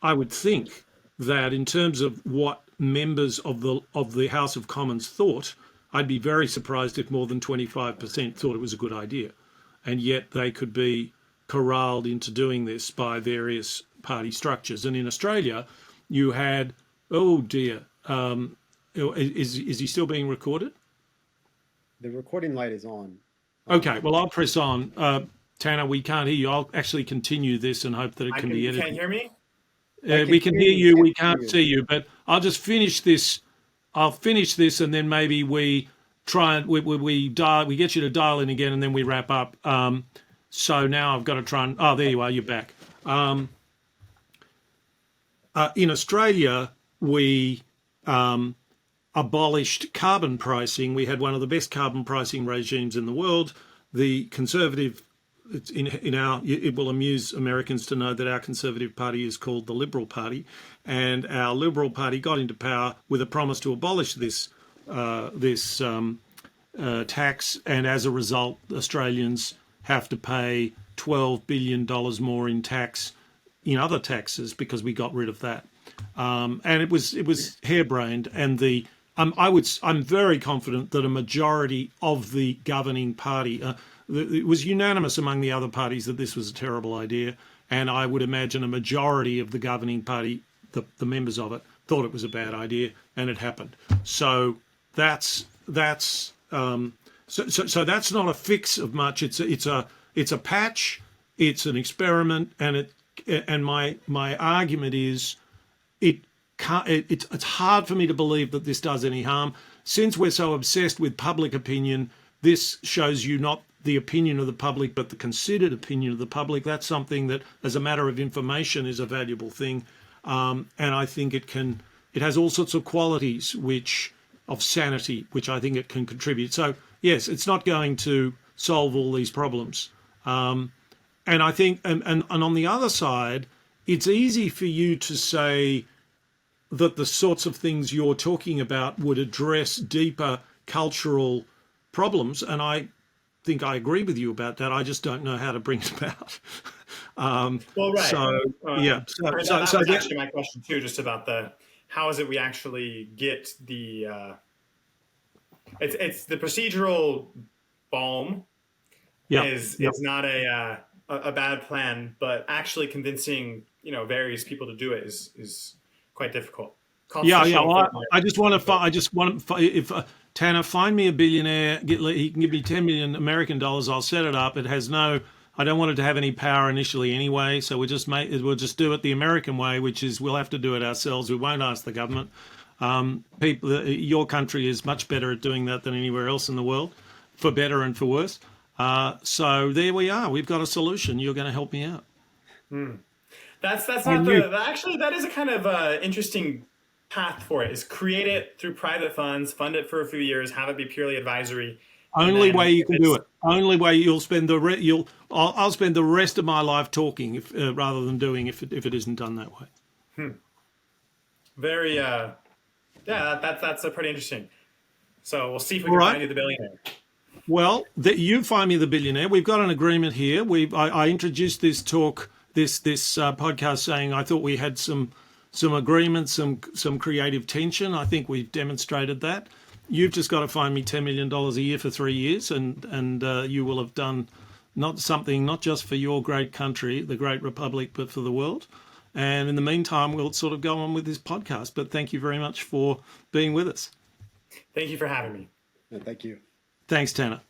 I would think that in terms of what members of the House of Commons thought, I'd be very surprised if more than 25% thought it was a good idea. And yet they could be corralled into doing this by various party structures. And in Australia, you had, oh dear, is he still being recorded? The recording light is on. Okay, well, I'll press on. Tanner, we can't hear you. I'll actually continue this and hope that it can be edited. You can't hear me? We can hear you. We can't see you. But I'll just finish this. I'll finish this, and then maybe we try and we get you to dial in again, and then we wrap up. So now I've got to try and... Oh, there you are. You're back. In Australia, we abolished carbon pricing. We had one of the best carbon pricing regimes in the world. The Conservative... it will amuse Americans to know that our Conservative Party is called the Liberal Party, and our Liberal Party got into power with a promise to abolish this tax, and as a result, Australians have to pay $12 billion more in tax, in other taxes, because we got rid of that. And it was harebrained, and I'm very confident that a majority of the governing party. It was unanimous among the other parties that this was a terrible idea, and I would imagine a majority of the governing party, the members of it, thought it was a bad idea, and it happened. So that's that's not a fix of much. It's a patch. It's an experiment, and my argument is it can't. It's hard for me to believe that this does any harm. Since we're so obsessed with public opinion, this shows you not the opinion of the public, but the considered opinion of the public. That's something that, as a matter of information, is a valuable thing, and I think it has all sorts of qualities of sanity, which I think it can contribute. So yes, it's not going to solve all these problems, and I think, and on the other side, it's easy for you to say that the sorts of things you're talking about would address deeper cultural problems, and I think I agree with you about that. I just don't know how to bring it about. Well, right. So yeah. That was actually my question too, just about how is it we actually get the it's the procedural balm is not a bad plan, but actually convincing various people to do it is quite difficult. Well, I just want to. If Tanner, find me a billionaire. He can give me $10 million American dollars. I'll set it up. It has no. I don't want it to have any power initially anyway. So we'll just do it the American way, which is we'll have to do it ourselves. We won't ask the government. Your country is much better at doing that than anywhere else in the world, for better and for worse. So there we are. We've got a solution. You're going to help me out. That's not actually, that is a kind of interesting path for it, is create it through private funds, fund it for a few years, have it be purely advisory. Only way you can do it. Only way you'll spend I'll spend the rest of my life talking rather than doing if it isn't done that way. Very that's pretty interesting. So we'll see if we can find you the billionaire. Well, you find me the billionaire. We've got an agreement here. I introduced this talk, this podcast, saying I thought we had some agreement, some creative tension. I think we've demonstrated that. You've just got to find me $10 million a year for 3 years, and you will have done not just for your great country, the great republic, but for the world. And in the meantime, we'll sort of go on with this podcast. But thank you very much for being with us. Thank you for having me. Thank you. Thanks, Tanner.